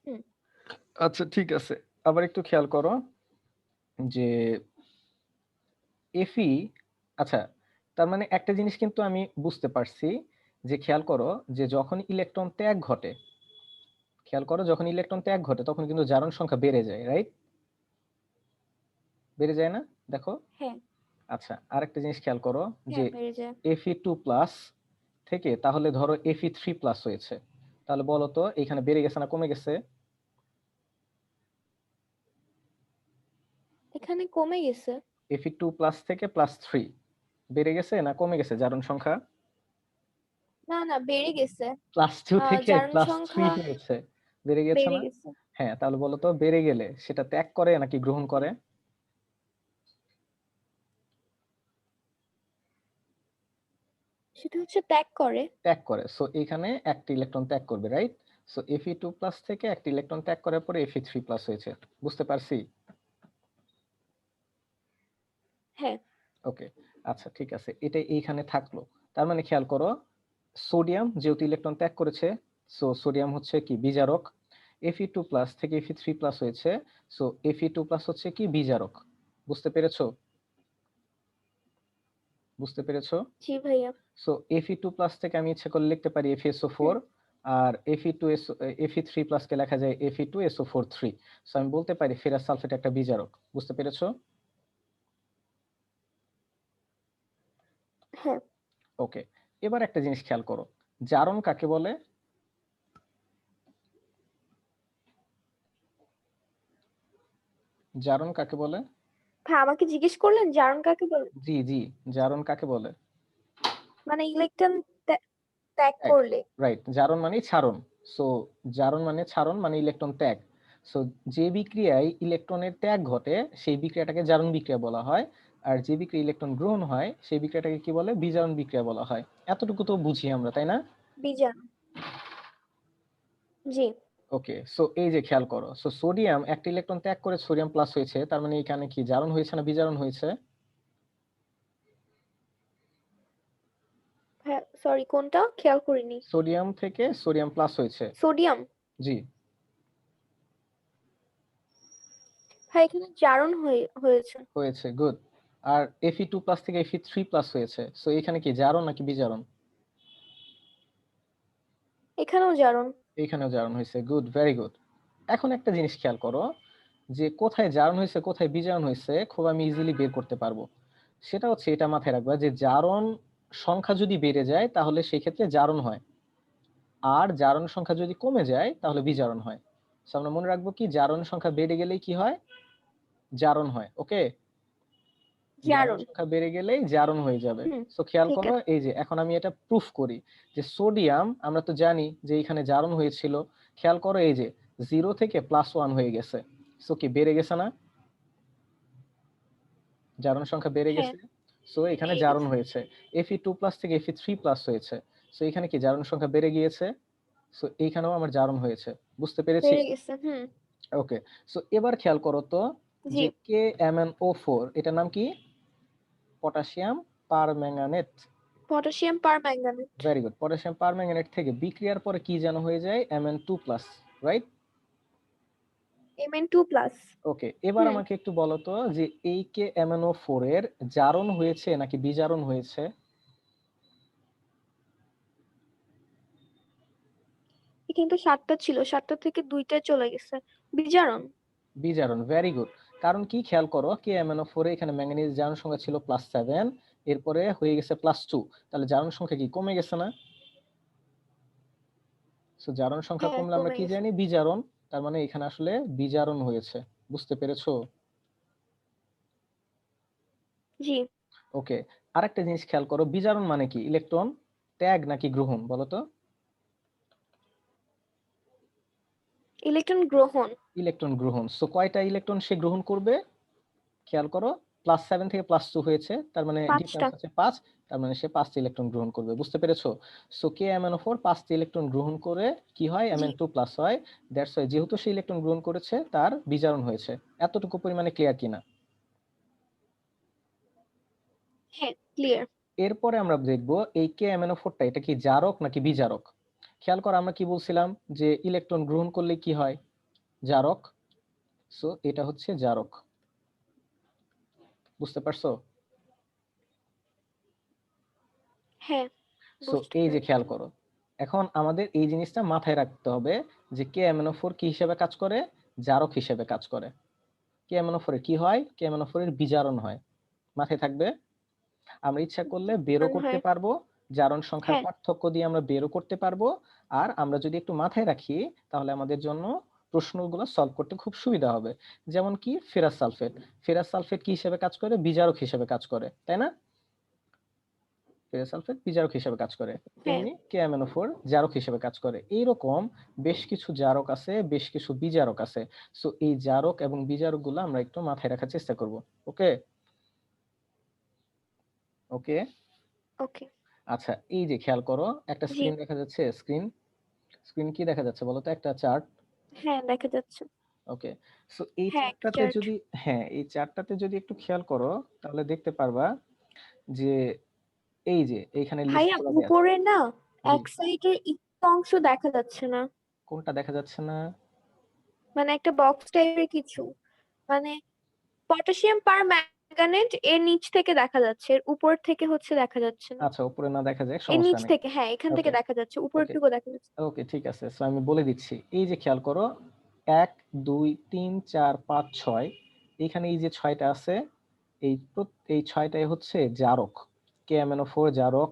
হুম। আচ্ছা ঠিক আছে, আবার একটু খেয়াল করো যে এফি, আচ্ছা তার মানে একটা জিনিস কিন্তু আমি বুঝতে পারছি, যে খেয়াল করো যে যখন ইলেকট্রন ত্যাগ ঘটে, খেয়াল করো যখন ইলেকট্রন ত্যাগ ঘটে তখন কিন্তু জারণ সংখ্যা বেড়ে যায়, রাইট? বেড়ে যায় না? দেখো, হ্যাঁ। আচ্ছা, আরেকটা জিনিস খেয়াল করো যে হ্যাঁ বেড়ে যায়। Fe2+ থেকে তাহলে ধরো Fe3+ হয়েছে, তাহলে বলো তো এখানে বেড়ে গেছে না কমে গেছে? এখানে কমে গেছে। Fe2+ থেকে +3 বেড়ে গেছে না কমে গেছে জারণ সংখ্যা? না না বেড়ে গেছে। +2 থেকে জারণ +3 সংখ্যা হয়েছে, বেড়ে গেছে বেড়ে না? গেছে। হ্যাঁ, তাহলে বলো তো বেড়ে গেলে সেটা ত্যাগ করে নাকি গ্রহণ করে? সেটা হচ্ছে ত্যাগ করে। ত্যাগ করে। সো এখানে একটা ইলেকট্রন ত্যাগ করবে, রাইট? সো Fe2+ থেকে একটা ইলেকট্রন ত্যাগ করার পরে Fe3+ হয়েছে। বুঝতে পারছি? হ্যাঁ। ওকে, আচ্ছা ঠিক আছে, এটা এইখানে থাকলো। তার মানে খেয়াল করো, সোডিয়াম যেহেতু ইলেকট্রন ত্যাগ করেছে, সো সোডিয়াম হচ্ছে কি বিজারক। Fe2+ থেকে Fe3+ হয়েছে, সো Fe2+ হচ্ছে কি বিজারক। বুঝতে পেরেছো? বুঝতে পেরেছো? জি ভাইয়া। সো Fe2+ থেকে আমি ইচ্ছা করলে লিখতে পারি FeSO4, হুম। আর Fe3+ কে লেখা যায় Fe2SO4 3। সো আমি বলতে পারি ফেরাস সালফেট একটা বিজারক। বুঝতে পেরেছো? হ্যাঁ। ওকে, এবার একটা জিনিস খেয়াল করো, জারণ কাকে বলে? জারণ কাকে বলে? হ্যাঁ আমাকে জিজ্ঞেস করলেন জারণ কাকে বলে? জি জি, জারণ কাকে বলে? মানে ইলেকট্রন ত্যাগ ত্যাগ, করলে। রাইট। জারণ মানে ছাড়ন। সো জারণ মানে ছাড়ন মানে ইলেকট্রন ত্যাগ। সো যে বিক্রিয়ায় ইলেকট্রনের ত্যাগ ঘটে সেই বিক্রিয়াটাকে জারণ বিক্রিয়া বলা হয়, আর যে বিক্রিয়া ইলেকট্রন গ্রহণ হয় সেই বিক্রিয়াটাকে কি বলে? বিজারণ বিক্রিয়া বলা হয়। এতটুকু তো বুঝি আমরা, তাই না? বিজারণ। জি। ওকে, সো এই যে খেয়াল করো, সো সোডিয়াম একটা ইলেকট্রন ত্যাগ করে সোডিয়াম প্লাস হয়েছে, তার মানে এখানে কি জারণ হয়েছে না বিজারণ হয়েছে? হ্যাঁ সরি কোনটা খেয়াল করিনি। সোডিয়াম থেকে সোডিয়াম প্লাস হয়েছে। সোডিয়াম। জি, হ্যাঁ এখানে জারণ হয়েছে। হয়েছে, গুড। আর Fe2+ থেকে Fe3+ হয়েছে, সো এখানে কি জারণ নাকি বিজারণ? এখানেও জারণ। এইখানেও জারণ হয়েছে, গুড, ভেরি গুড। এখন একটা জিনিস খেয়াল করো, যে কোথায় জারণ হয়েছে কোথায় বিজারণ হয়েছে খুব আমি ইজিলি বের করতে পারবো। সেটা হচ্ছে, এটা মাথায় রাখবা যে জারণ সংখ্যা যদি বেড়ে যায় তাহলে সেই ক্ষেত্রে জারণ হয়, আর জারণ সংখ্যা যদি কমে যায় তাহলে বিজারণ হয়। সো আমরা মনে রাখবো কি, জারণ সংখ্যা বেড়ে গেলেই কি হয়? জারণ হয়। ওকে, জারণ জারণ। সংখ্যা বেড়ে গেলেই জারণ হয়ে যাবে। হুম। সো খেয়াল ঠিক করো, আছে। এই যে এখন আমি এটা প্রুফ করি যে সোডিয়াম, আমরা তো জানি যে এখানে জারণ হয়েছিল। খেয়াল করো, এই যে 0 থেকে +1 হয়ে গেছে। সো কি বেড়ে গেছে না? জারণ সংখ্যা বেড়ে হ্যাঁ গেছে। সো এখানে বেড়ে জারণ গেছে। হয়েছে। Fe2+ থেকে Fe3+ হয়েছে। সো এখানে কি জারণ সংখ্যা বেড়ে গিয়েছে। সো এইখানেও আমার জারণ হয়েছে। বুঝতে পেরেছি? বেড়ে গেছে। হুম। ওকে, সো এবার খেয়াল করো তো, জি। যে KMnO4 এটার নাম কি? Potassium permanganate. Potassium permanganate. Very good. Potassium permanganate থেকে বিক্রিয়ার পরে কি যেন হয়ে যায়? Mn2+, right? Mn2+। ওকে, এবার হুম। আমাকে একটু বলো তো যে এই KMnO4 এর জারণ হয়েছে নাকি বিজারণ হয়েছে? কিন্তু 7টা ছিল, 7টা থেকে 2টায় চলে গেছে। বিজারণ। বিজারণ, ভেরি গুড। কারণ কি, খেয়াল করো KMnO4 এ এখানে ম্যাঙ্গানিজ জারণ সংখ্যা ছিল +7, এরপরে হয়ে গেছে +2, তাহলে জারণ সংখ্যা কি কমে গেছে না? সো জারণ সংখ্যা হ্যাঁ কমলে আমরা কমে কি গেছে। জানি? বিজারণ। তার মানে এখানে আসলে বিজারণ হয়েছে। বুঝতে পেরেছো? জি। ওকে, আরেকটা জিনিস খেয়াল করো, বিজারণ মানে কি? ইলেকট্রন ত্যাগ নাকি গ্রহণ, বলো তো? ইলেকট্রন গ্রহণ। ইলেকট্রন গ্রহণ। সো কয়টা ইলেকট্রন সে গ্রহণ করবে? খেয়াল করো, +7 থেকে +2 হয়েছে, তার মানে 5টা। ডিফারেন্স আছে 5, তার মানে সে 5টি ইলেকট্রন গ্রহণ করবে। বুঝতে পেরেছো? সো KMnO4 5টি ইলেকট্রন গ্রহণ করে কি হয়? জি। Mn2+ হয়। দ্যাটস ওয়াই যেহেতু সে ইলেকট্রন গ্রহণ করেছে তার বিজারণ হয়েছে। এতটুকু পরিমাণে ক্লিয়ার কিনা? হ্যাঁ ক্লিয়ার। এরপরে আমরা দেখব এই KMnO4টা এটা কি জারক নাকি বিজারক। খেয়াল করো, আমরা কি বলছিলাম যে ইলেকট্রন গ্রহণ করলে কি হয়? জারক। সো এটা হচ্ছে জারক। বুঝতে পারছো? হ্যাঁ সো বুঝতে এই যে পেরেছি। খেয়াল করো, এখন আমাদের এই জিনিসটা মাথায় রাখতে হবে যে KMnO4 কি হিসেবে কাজ করে? জারক হিসেবে কাজ করে। KMnO4 এর কি হয়? KMnO4 এর বিজারণ হয়। মাথায় থাকবে? আমরা ইচ্ছা করলে বেরও মনে করতে হয় পারবো, জারণ সংখ্যার হ্যাঁ পার্থক্য দিয়ে আমরা বেরও করতে পারবো। আর আমরা যদি একটু মাথায় রাখি তাহলে আমাদের জন্য প্রশ্নগুলো সলভ করতে খুব সুবিধা হবে। যেমন কি ফেরাস সালফেট। ফেরাস সালফেট কি হিসেবে কাজ করে? বিজারক হিসেবে কাজ করে, তাই না? ফেরাস সালফেট বিজারক হিসেবে কাজ করে। হ্যাঁ তেমনি KMnO4 জারক হিসেবে কাজ করে। এইরকম বেশ কিছু জারক আছে, বেশ কিছু বিজারক আছে। সো এই জারক এবং বিজারকগুলো আমরা একটু মাথায় রাখার চেষ্টা করব। ওকে? ওকে? ওকে আচ্ছা, এই যে খেয়াল করো, একটা জি স্ক্রিন দেখা যাচ্ছে। স্ক্রিন কি দেখা যাচ্ছে বলো তো? একটা চার্ট। হ্যাঁ দেখা যাচ্ছে ওকে। সো এই হ্যাঁ একটা চার্টটাতে চার্ট যদি, হ্যাঁ, এই চার্টটাতে যদি একটু খেয়াল করো তাহলে দেখতে পারবা যে এই যে এইখানে লিস্ট ভাইয়া করা দেয়া আছে। উপরে না জি, এক সাইডের একটু অংশ দেখা যাচ্ছে না, কোনটা দেখা যাচ্ছে না? মানে একটা বক্স টাইপের কিছু, মানে পটাশিয়াম পার ম্যাঙ্গানেট এর নিচ থেকে দেখা যাচ্ছে, এর উপর থেকে হচ্ছে দেখা যাচ্ছে না। আচ্ছা, উপরে না দেখা যায়, এর সমস্যা নিচ নেই। থেকে, হ্যাঁ এখান থেকে ওকে, দেখা যাচ্ছে, ওকে, উপরটুকু দেখা যাচ্ছে। ওকে, ঠিক আছে। সো আমি বলে দিচ্ছি। এই যে খেয়াল করো, ১, ২, ৩, ৪, ৫, ৬, এখানে এই যে ৬টা আছে, এই ৬টাই হচ্ছে জারক। KMnO4 জারক।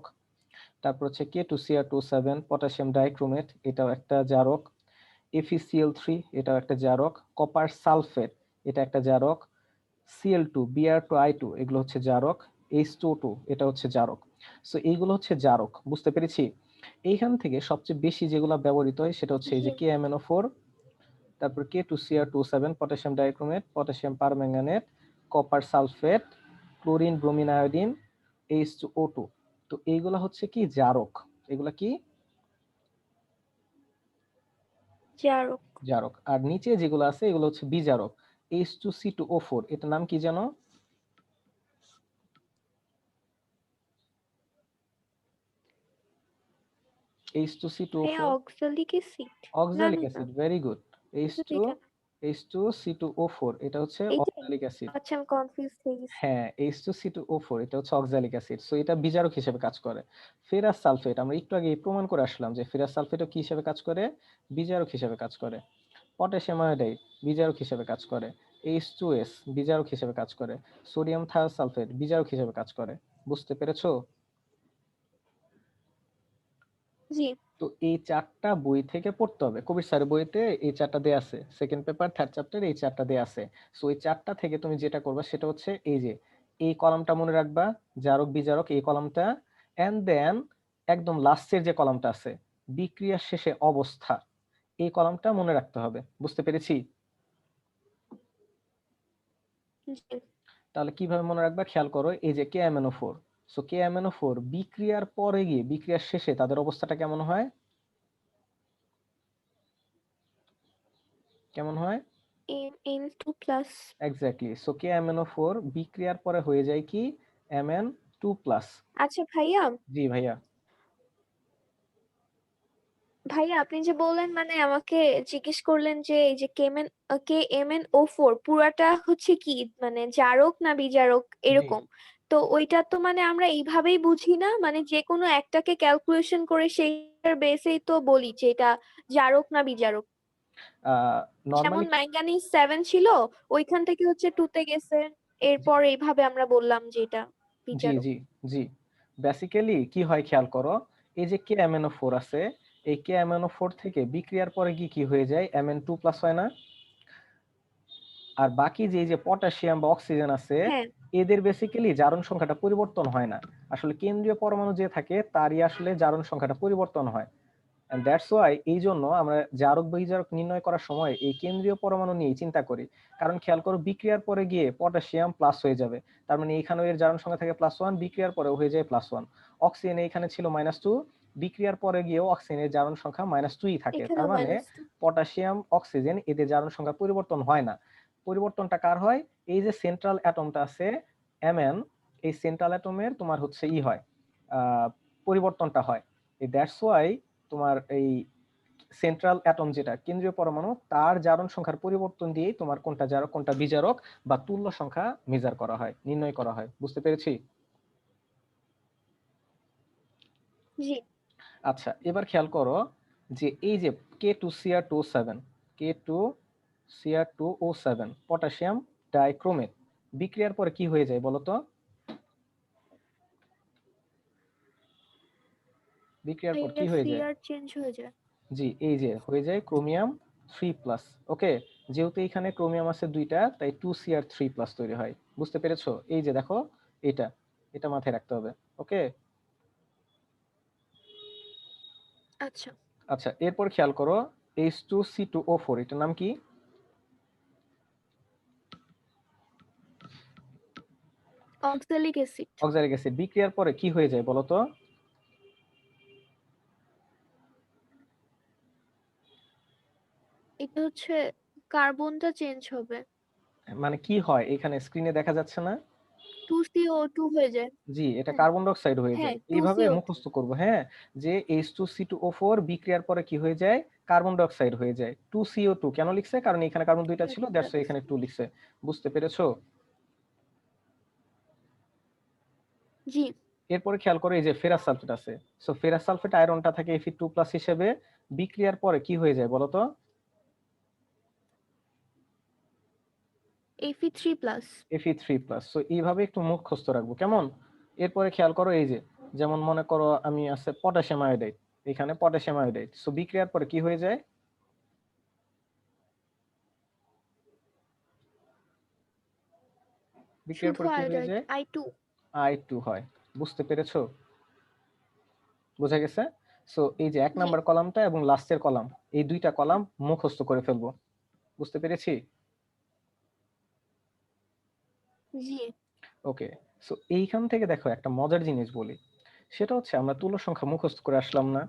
তারপর হচ্ছে K2Cr27 পটাশিয়াম ডাইক্রোমেট, এটাও একটা জারক। FeCl3 এটাও একটা জারক। কপার সালফেট এটা একটা জারক। Cl2 Br2I2 এগুলো হচ্ছে জারক। H2O2 এটা হচ্ছে জারক। সো এইগুলো হচ্ছে জারক, বুঝতে পেরেছি? এইখান থেকে সবচেয়ে বেশি যেগুলো ব্যবহৃত হয় সেটা হচ্ছে এই জি যে KMnO4, তারপর K2Cr27 potassium dichromate, potassium permanganate, copper sulphate, chlorine bromine iodine, H2O2। তো এইগুলা হচ্ছে কি জারক। এগুলা কি জারক। জারক। আর নিচে যেগুলো আছে এগুলো হচ্ছে বিজারক। H2C2O4 এটার নাম কি জানো? ভাইয়া H2C2O4 অক্সালিক অ্যাসিড, না অক্সালিক না না, অ্যাসিড, ভেরি গুড। এটা তো H2 এটা না, H2C2O4 এটা হচ্ছে এইটাই। Oxalic acid. আচ্ছা আমি কনফিউজ হয়ে গেছি। হ্যাঁ, H2C2O4 এটা হচ্ছে অক্সালিক অ্যাসিড। সো এটা বিজারক হিসেবে কাজ করে। ফেরাস সালফেট আমরা একটু আগে প্রমাণ করে আসলাম যে ফেরাস সালফেটও কি হিসেবে কাজ করে? বিজারক হিসেবে কাজ করে। পটাশিয়াম আয়োডাইড বিজারক হিসেবে কাজ করে। H2S বিজারক হিসেবে কাজ করে। সোডিয়াম থায়োসালফেট বিজারক হিসেবে কাজ করে। বুঝতে পেরেছো? জি তো এই 4টা বই থেকে পড়তে হবে। কবির স্যারের বইতে এই 4টা দেয়া আছে। সেকেন্ড পেপার, থার্ড চ্যাপ্টার এই 4টা দেয়া আছে। সো এই 4টা থেকে তুমি যেটা করবা সেটা হচ্ছে এই যে এই কলামটা মনে রাখবা, জারক বিজারক এই কলামটা, এন্ড দেন একদম লাস্টের যে কলামটা আছে বিক্রিয়ার শেষে অবস্থা, এই কলামটা মনে রাখতে হবে। বুঝতে পেরেছি? জি তাহলে কিভাবে মনে রাখবা খেয়াল করো, এই যে KMnO4, সো KMnO4 বিক্রিয়ার পরে গিয়ে বিক্রিয়ার শেষে তাদের অবস্থাটা কেমন হয়? কেমন হয়? N2 plus. Exactly. So KMnO4 বিক্রিয়ার পরে হয়ে যায় কি? Mn2+। আচ্ছা ভাইয়া, জি ভাইয়া। ভাইয়া আপনি যে বললেন, মানে আমাকে জিজ্ঞেস করলেন যে এই যে KMnO4 পুরাটা হচ্ছে কি, মানে জারক না বিজারক জি। এরকম। তো ওইটা তো মানে আমরা এইভাবেই বুঝি না, মানে যে কোনো একটাকে ক্যালকুলেশন করে সেইটার বেসেই তো বলি যে এটা জারক না বিজারক। যেমন নরমালি ম্যাঙ্গানিজ 7 ছিল, ওইখান থেকে হচ্ছে 2 তে গেছে, জি, এরপর এইভাবে আমরা বললাম যে এটা জি, বিজারক। জি, জি। বেসিক্যালি কি হয় খেয়াল করো, এই যে KMnO4 আছে, এই KMnO4 থেকে বিক্রিয়ার পরে গিয়ে কি হয়ে যায়? Mn2+ হয় না? আর বাকি যে এই যে পটাশিয়াম বা অক্সিজেন আছে, হ্যাঁ এদের বেসিক্যালি জারণ সংখ্যাটা পরিবর্তন হয় না। আসলে কেন্দ্রীয় পরমাণু যে থাকে তারই আসলে জারণ সংখ্যাটা পরিবর্তন হয়। এন্ড দ্যাটস ওয়াই এই জন্য আমরা জারক বিজারক নির্ণয় করার সময় এই কেন্দ্রীয় পরমাণু নিয়ে চিন্তা করি। কারণ খেয়াল করো, বিক্রিয়ার পরে গিয়ে পটাশিয়াম প্লাস হয়ে যাবে, তার মানে এখানেও এর জারণ সংখ্যা থাকে +1, বিক্রিয়ার পরেও হয়ে যায় +1। অক্সিজেন এখানে ছিল -2, বিক্রিয়ার পরে গিয়েও অক্সিজেনের জারণ সংখ্যা -2ই থাকে। তার এখানেও মানে -2। পটাশিয়াম অক্সিজেন এদের জারণ সংখ্যা পরিবর্তন হয় না। পরিবর্তনটা কার হয়? এই যে সেন্ট্রাল অ্যাটমটা আছে Mn, এই সেন্ট্রাল অ্যাটমের তোমার হচ্ছে হয়, আহ, পরিবর্তনটা হয়। এই দ্যাটস ওয়াই তোমার এই সেন্ট্রাল অ্যাটম যেটা কেন্দ্রীয় পরমাণু, তার জারণ সংখ্যার পরিবর্তন দিয়েই তোমার কোনটা জারক কোনটা বিজারক বা তুল্য সংখ্যা মেজার করা হয়, নির্ণয় করা হয়। বুঝতে পেরেছি? জি আচ্ছা, এবার খেয়াল করো যে এই যে K2Cr27, K2Cr2O7 পটাশিয়াম ডাইক্রোমেট বিক্রিয়ার পরে কি হয়ে যায় বলতো? বিক্রিয়ার পর ভাইয়া কি হয়ে যায়? সিআর চেঞ্জ হয়ে যায়। জি, এই যে হয়ে যায় ক্রোমিয়াম 3+। ওকে, যেহেতু এখানে ক্রোমিয়াম আছে 2টা, তাই 2Cr3+ তৈরি হয়। বুঝতে পেরেছো? এই যে দেখো, এটা এটা মাথায় রাখতে হবে। ওকে, আচ্ছা, আচ্ছা, এরপর খেয়াল করো H2C2O4, এটার নাম কি? Oxalic acid. Oxalic acid. বিক্রিয়ার পরে কি হয়ে যায় বলো তো? এটা হচ্ছে কার্বনটা চেঞ্জ হবে, মানে কি হয় এখানে স্ক্রিনে দেখা যাচ্ছে না? 2CO2 হয়ে যায়। জি, এটা হ্যাঁ কার্বন ডাই অক্সাইড হয়ে হ্যাঁ যায়। এইভাবে 2CO2। মুখস্থ করব, হ্যাঁ, যে H2C2O4 বিক্রিয়ার পরে কি হয়ে যায়? কার্বন ডাই অক্সাইড হয়ে যায়। 2CO2 কেন লিখছে? কারণ এখানে কার্বন 2টা ছিল, দ্যাটস ওয়াই এখানে 2 লিখছে। বুঝতে পেরেছো? জি, এরপরে খেয়াল করো, এই যে ফেরাস সালফেট আছে। সো ফেরাস সালফেট আয়রনটা থাকে Fe2+ হিসেবে। বিক্রিয়ার পরে কি হয়ে যায় বলো তো? Fe3+। Fe3+। সো এইভাবে একটু মুখস্থ রাখবো, কেমন? এরপরে খেয়াল করো, এই যে যেমন মনে করো আমি আছে পটাশিয়াম আয়োডাইড, এখানে পটাশিয়াম আয়োডাইড। সো বিক্রিয়ার পরে কি হয়ে যায়? বিক্রিয়ার শুধু পরে কি হয়ে আয়োডাইড যায়? I2। I2 হয়। বুঝতে পেরেছো? বোঝা গেছে? সো এই যে 1 জি নাম্বার কলামটা এবং লাস্টের কলাম, এই 2টা কলাম মুখস্থ করে ফেলবো। বুঝতে পেরেছি? জি। ওকে, সো এইখান থেকে দেখো একটা মজার জিনিস বলি। সেটা হচ্ছে আমরা তুল্য সংখ্যা মুখস্থ করে আসলাম না?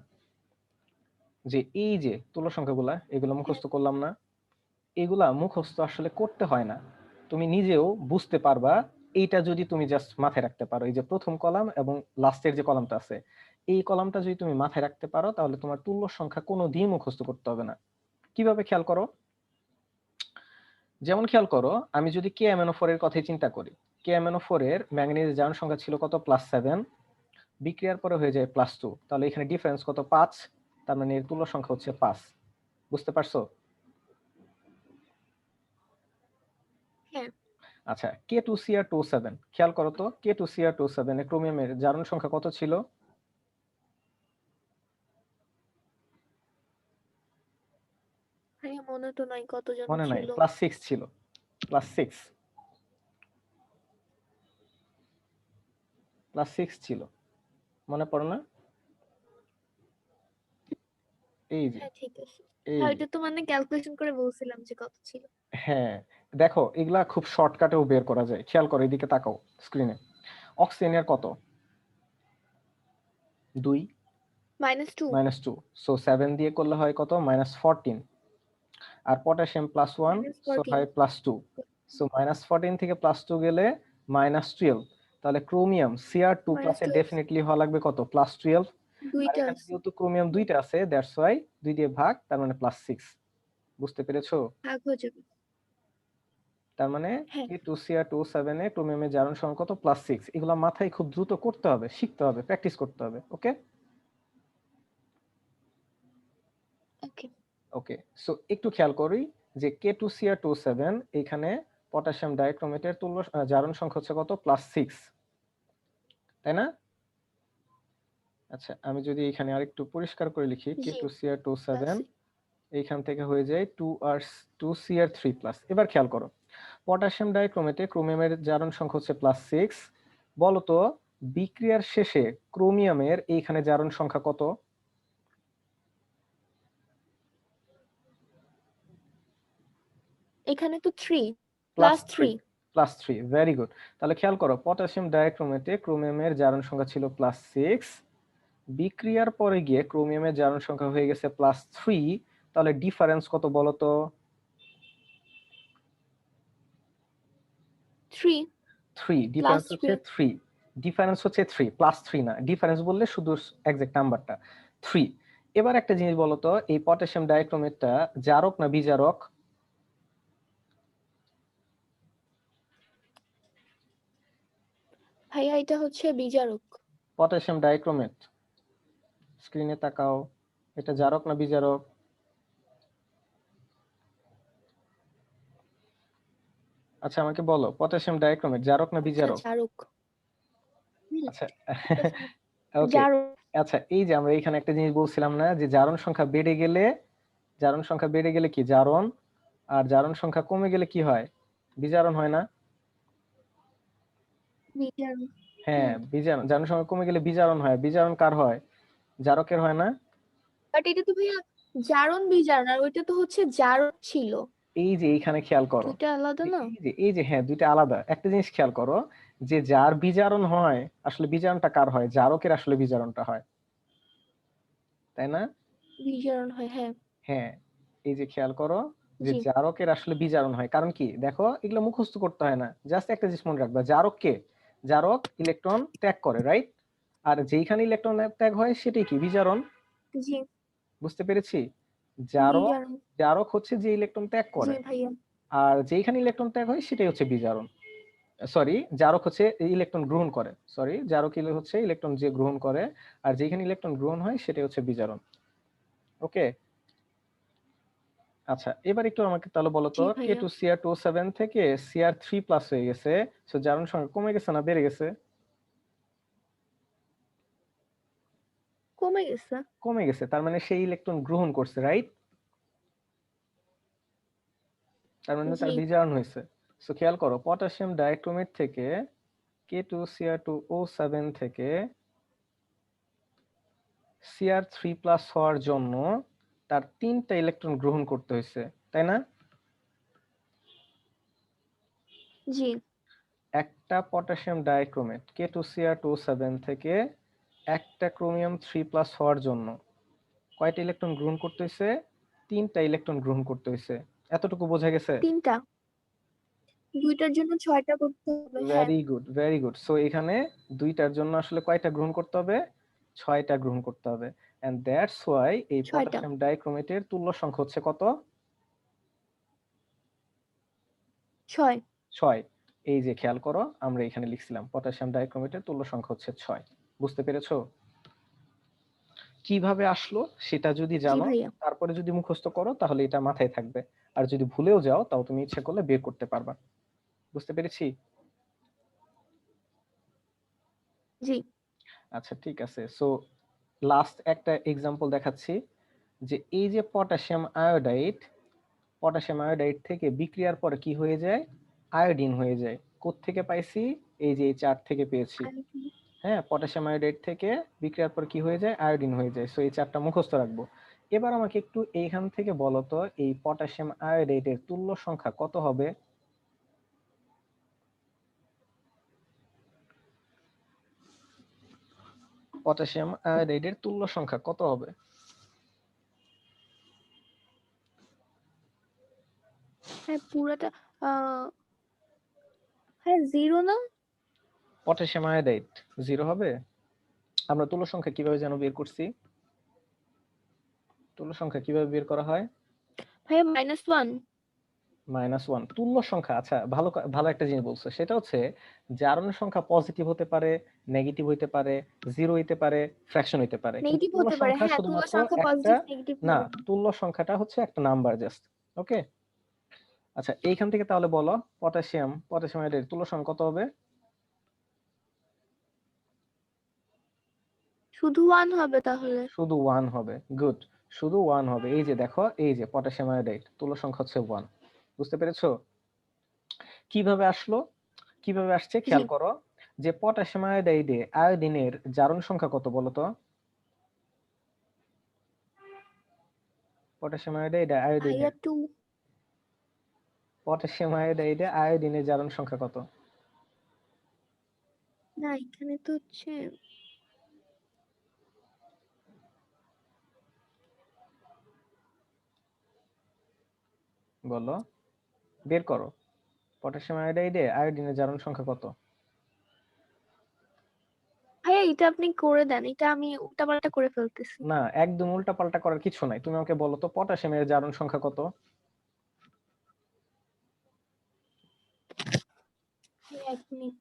যে এই যে তুল্য সংখ্যাগুলা, এগুলো হ্যাঁ মুখস্থ করলাম না? এগুলা মুখস্থ আসলে করতে হয় না। তুমি নিজেও বুঝতে পারবা, এইটা যদি তুমি জাস্ট মাথায় রাখতে পারো। এই যে প্রথম কলাম এবং লাস্টের যে কলামটা আছে, এই কলামটা যদি তুমি মাথায় রাখতে পারো, তাহলে তোমার তুল্য সংখ্যা কোনোদিন মুখস্থ করতে হবে না। কিভাবে খেয়াল করো? যেমন খেয়াল করো, আমি যদি KMnO4 এর কথাই চিন্তা করি, KMnO4 এর ম্যাঙ্গানিজ জারণ সংখ্যা ছিল কত? +7। বিক্রিয়ার পরে হয়ে যায় +2, তাহলে এখানে ডিফারেন্স কত? 5। তার মানে এর তুল্য সংখ্যা হচ্ছে 5। বুঝতে পারছো? হ্যাঁ। আচ্ছা, K2Cr27, খেয়াল করো তো, K2Cr27 এর ক্রোমিয়ামের জারণ সংখ্যা কত ছিল? ভাইয়া মনে তো নাই কত জন মনে নাই? ছিল। +6 ছিল। +6, +6 ছিল। মনে পড়ে না? এই যে, হ্যাঁ ঠিক আছে। এই হ্যাঁ যে, ওইটা তো মানে ক্যালকুলেশন করে বলছিলাম যে কত ছিল। হ্যাঁ, দেখো এগুলা খুব শর্টকাটেও বের করা যায়। খেয়াল করো, এদিকে তাকাও স্ক্রিনে। অক্সিজেনের কত? 2, -2। -2। সো 7 দিয়ে করলে হয় কত? -14। আর পটাশিয়াম +1, সো -14। হয় +2। সো -14 থেকে +2 গেলে -12। তাহলে ক্রোমিয়াম Cr2+ এর -12। ডেফিনেটলি হওয়া লাগবে কত? +12। আর দুইটা এখানে আছে। যেহেতু ক্রোমিয়াম 2টা আছে, দ্যাটস ওয়াই 2 দিয়ে ভাগ, তার মানে +6। বুঝতে পেরেছো? ভাগ হয়ে যাবে। তার মানে হ্যাঁ K2Cr27 এ ক্রোমিয়ামের জারণ সংখ্যা কত? +6। এগুলা মাথায় খুব দ্রুত করতে হবে, শিখতে হবে, প্র্যাকটিস করতে হবে। ওকে, ওকে। ওকে। সো একটু খেয়াল করি যে K2Cr27, এখানে পটাশিয়াম ডাইক্রোমেটের তুল্য জারণ সংখ্যা হচ্ছে কত? +6, তাই না? আচ্ছা, আমি যদি এখানে আরেকটু পরিষ্কার করে লিখি, জি K2Cr27 +6। এইখান থেকে হয়ে যায় 2Cr3+। এবার খেয়াল করো, পটাশিয়াম ডাইক্রোমেটে ক্রোমিয়ামের জারণ সংখ্যা হচ্ছে +6। বলতো বিক্রিয়ার শেষে ক্রোমিয়ামের এইখানে জারণ সংখ্যা কত? এখানে তো 3 +3। +3। +3, ভেরি গুড। তাহলে খেয়াল করো, পটাশিয়াম ডাইক্রোমেটে ক্রোমিয়ামের জারণ সংখ্যা ছিল +6, বিক্রিয়ার পরে গিয়ে ক্রোমিয়ামের জারণ সংখ্যা হয়ে গেছে +3। তাহলে ডিফারেন্স কত বলতো? 3 3। ডিফারেন্স হচ্ছে +3। 3। ডিফারেন্স হচ্ছে 3, +3 না। ডিফারেন্স বললে শুধু এক্সাক্ট নাম্বারটা 3। এবার একটা জিনিস বলতো, এই পটাশিয়াম ডাইক্রোমেটটা জারক না বিজারক? ভাইয়া এটা হচ্ছে বিজারক। পটাশিয়াম ডাইক্রোমেট, স্ক্রিনে তাকাও, এটা জারক না বিজারক? আচ্ছা আমাকে বলো, পটাশিয়াম ডাইক্রোমেট জারক না আচ্ছা বিজারক? জারক। আচ্ছা, ঠিক আছে। ওকে, জারক। আচ্ছা, এই যে আমরা এখানে একটা জিনিস বলছিলাম না যে জারণ সংখ্যা বেড়ে গেলে কি জারণ, আর জারণ সংখ্যা কমে গেলে কি হয়? বিজারণ হয় না? বিজারণ। হ্যাঁ, হুম। জারণ সংখ্যা কমে গেলে বিজারণ হয়। বিজারণ কার হয়? জারকের হয় না? বাট এটা তো ভাইয়া জারণ বিজারণ, আর ওইটা তো হচ্ছে জারণ ছিল। এই যে এইখানে খেয়াল করো, দুইটা আলাদা না? এই যে হ্যাঁ, দুইটা আলাদা। একটা জিনিস খেয়াল করো যে যার বিজারণ হয়, আসলে বিজারণটা কার হয়? জারকের আসলে বিজারণটা হয়, তাই না? বিজারণ হয়, হ্যাঁ। হ্যাঁ, এই যে খেয়াল করো যে জি। জারকের আসলে বিজারণ হয়। কারণ কি দেখো, এগুলো মুখস্থ করতে হয় না, জাস্ট একটা জিনিস মনে রাখবা, জারককে, জারক ইলেকট্রন ত্যাগ করে, রাইট? আর যেইখানে ইলেকট্রন ত্যাগ হয় সেটাই কি বিজারণ। জি। বুঝতে পেরেছি? জারক, বিজারণ। জারক হচ্ছে যে ইলেকট্রন ত্যাগ জি করে, ভাইয়া। আর যেইখানে ইলেকট্রন ত্যাগ হয় সেটাই হচ্ছে বিজারণ। সরি, জারক হচ্ছে ইলেকট্রন গ্রহণ করে, সরি, জারক হচ্ছে ইলেকট্রন যে গ্রহণ করে, আর যেখানে ইলেকট্রন গ্রহণ হয় সেটাই হচ্ছে বিজারণ। ওকে, আচ্ছা, এবার একটু আমাকে তাহলে বলো তো, জি ভাইয়া। K2Cr2O7 থেকে Cr3+ হয়ে গেছে, সো জারণ সংখ্যা কমে গেছে না বেড়ে গেছে? কমে গেছে। কমে গেছে, তার মানে সেই ইলেকট্রন গ্রহণ করছে, রাইট? তার মানে জি। তার বিজারণ হয়েছে। সো খেয়াল করো, পটাশিয়াম ডাইক্রোমেট থেকে K2Cr2O7 থেকে Cr3+ হওয়ার জন্য তার 3টা ইলেকট্রন গ্রহণ করতে হয়েছে, তাই না? জি। একটা পটাশিয়াম ডাইক্রোমেট K2Cr2O7 থেকে একটা ক্রোমিয়াম 3+ হওয়ার জন্য কয়টা ইলেকট্রন গ্রহণ করতে হয়েছে? 3টা ইলেকট্রন গ্রহণ করতে হয়েছে। এতটুকু বোঝা গেছে? 3টা। 2টার জন্য 6টা করতে হবে, হ্যাঁ। Very good, very good. So এখানে 2টার জন্য আসলে কয়টা গ্রহণ করতে হবে? 6টা গ্রহণ করতে হবে। এন্ড দ্যাটস ওয়াই এই 6টা। পটাশিয়াম ডাইক্রোমেটের তুল্য সংখ্যা হচ্ছে কত? 6। 6। এই যে খেয়াল করো, আমরা এখানে লিখছিলাম পটাশিয়াম ডাইক্রোমেটের তুল্য সংখ্যা হচ্ছে 6। বুঝতে পেরেছো? কিভাবে আসলো সেটা যদি জি জানো, ভাইয়া। তারপরে যদি মুখস্থ করো তাহলে এটা মাথায় থাকবে। আর যদি ভুলেও যাও তাও তুমি ইচ্ছা করলে বের করতে পারবা। বুঝতে পেরেছি? জি। আচ্ছা, ঠিক আছে। সো লাস্ট একটা এক্সাম্পল দেখাচ্ছি, যে এই যে পটাশিয়াম আয়োডাইড থেকে বিক্রিয়ার পরে কি হয়ে যায়? আয়োডিন হয়ে যায়। কোত্থেকে পাইছি? এই যে এই চার্ট থেকে পেয়েছি। হ্যাঁ, পটাশিয়াম আয়োডাইড থেকে বিক্রিয়ার পর কি হয়ে যায়? আয়োডিন হয়ে যায়। সো এই চারটা মুখস্থ রাখবো। এবার আমাকে একটু এইখান থেকে বলো তো, এই পটাশিয়াম আয়োডাইডের তুল্য সংখ্যা কত হবে? পটাশিয়াম আয়োডাইডের তুল্য সংখ্যা কত হবে? হ্যাঁ পুরাটা। আহ হ্যাঁ 0 না? পটাশিয়াম আয়োডাইড 0 হবে? আমরা তুল্য সংখ্যা কিভাবে যেন বের করছি? তুল্য সংখ্যা কিভাবে বের করা হয়? ভাইয়া -1। -1 তুল্য সংখ্যা। আচ্ছা, ভালো ভালো একটা জিনিস বলছো, সেটা হচ্ছে জারণ সংখ্যা পজিটিভ হতে পারে, নেগেটিভ হইতে পারে, জিরো হইতে পারে, ফ্র্যাকশন হইতে পারে, কিন্তু নেগেটিভ তুল্য হতে পারে, সংখ্যা হ্যাঁ তুল্য শুধুমাত্র সংখ্যা একটা। পজিটিভ নেগেটিভ না, হবে না। তুল্য সংখ্যাটা হচ্ছে একটা নাম্বার জাস্ট। ওকে, আচ্ছা, এইখান থেকে তাহলে বলো, পটাশিয়াম এর তুল্য সংখ্যা কত হবে? শুধু 1 হবে তাহলে। শুধু 1 হবে। গুড, শুধু 1 হবে। এই যে দেখো, এই যে পটাশিয়াম আয়োডাইড তুল্য সংখ্যা হচ্ছে 1। বুঝতে পেরেছো কিভাবে আসলো? কিভাবে আসছে জি। খেয়াল করো, যে পটাশিয়াম আয়োডাইডে আয়োডিনের জারণ সংখ্যা কত বলো তো? পটাশিয়াম আয়োডাইডে ভাইয়া আয়োডিনের 2। পটাশিয়াম আয়োডাইডে আয়োডিনের জারণ সংখ্যা কত? না এখানে তো হচ্ছে বলো, বের করো। পটাশিয়াম আয়োডাইডে আয়োডিনের জারণ সংখ্যা কত? ভাইয়া এটা আপনি করে দেন, এটা আমি উল্টাপাল্টা করে ফেলতেছি। না, একদম উল্টাপাল্টা করার কিছু নাই। তুমি আমাকে বলো তো পটাশিয়ামের জারণ সংখ্যা কত? 1 মিনিট,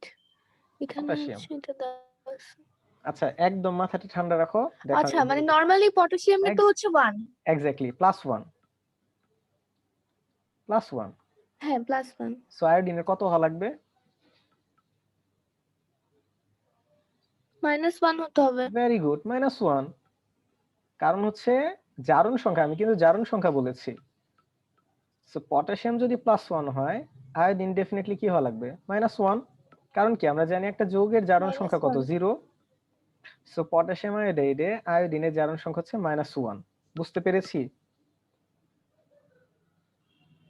এখানে পটাশিয়াম। হচ্ছে এটা দেওয়া আছে। আচ্ছা, একদম মাথাটা ঠান্ডা রাখো, দেখো আচ্ছা আমি মানে বলে দিচ্ছি। নরমালি পটাশিয়ামের তো হচ্ছে 1। এক্স্যাক্টলি, +1, +1। হ্যাঁ +1। সো আয়োডিনের কত হওয়া লাগবে? -1 হতে হবে। Very good, -1। কারণ হচ্ছে জারণ সংখ্যা, আমি কিন্তু জারণ সংখ্যা বলেছি। সো পটাশিয়াম যদি +1 হয়, আয়োডিন ডেফিনেটলি কি হওয়া লাগবে? -1। কারণ কি আমরা জানি একটা যৌগের জারণ সংখ্যা কত? 1 0। সো পটাশিয়াম আয়োডাইডে আয়োডিনের জারণ সংখ্যা হচ্ছে -1। বুঝতে পেরেছি?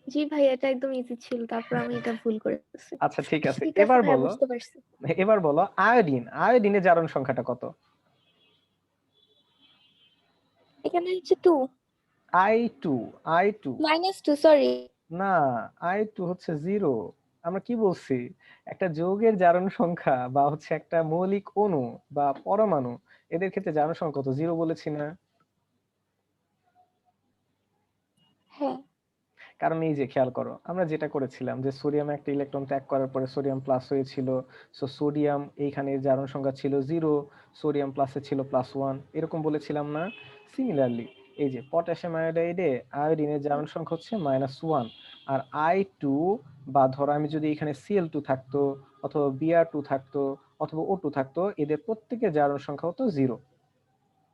জি ভাই, এটা একদম ইজি ছিল, তারপর আমি এটা ভুল করে ফেলছি। আচ্ছা ঠিক আছে, ঠিক আছে এবার ভাইয়া, বলো, বুঝতে পারছি। এবার বলো আয়োডিনের জারণ সংখ্যাটা কত? এখানে হচ্ছে 2 I2, I2 -2, সরি। না, I2 হচ্ছে 0। আমরা কি বলছি? একটা যৌগের জারণ সংখ্যা বা হচ্ছে একটা মৌলিক অণু বা পরমাণু, এদের ক্ষেত্রে জারণ সংখ্যা কত? 0 বলেছি না? হ্যাঁ। কারণ এই যে খেয়াল করো, আমরা যেটা করেছিলাম যে সোডিয়াম একটা ইলেকট্রন ত্যাগ করার পরে সোডিয়াম প্লাস হয়েছিল। সো সোডিয়াম এইখানে জারণ সংখ্যা ছিল 0, সোডিয়াম প্লাসে ছিল +1, এরকম বলেছিলাম না? সিমিলারলি এই যে পটাশিয়াম আয়োডাইডে আয়োডিনের জারণ সংখ্যা হচ্ছে -1। আর I2 বা ধরো আমি যদি এখানে Cl2 থাকতো অথবা Br2 থাকতো অথবা O2 থাকতো, এদের প্রত্যেকের জারণ সংখ্যা হতো 0।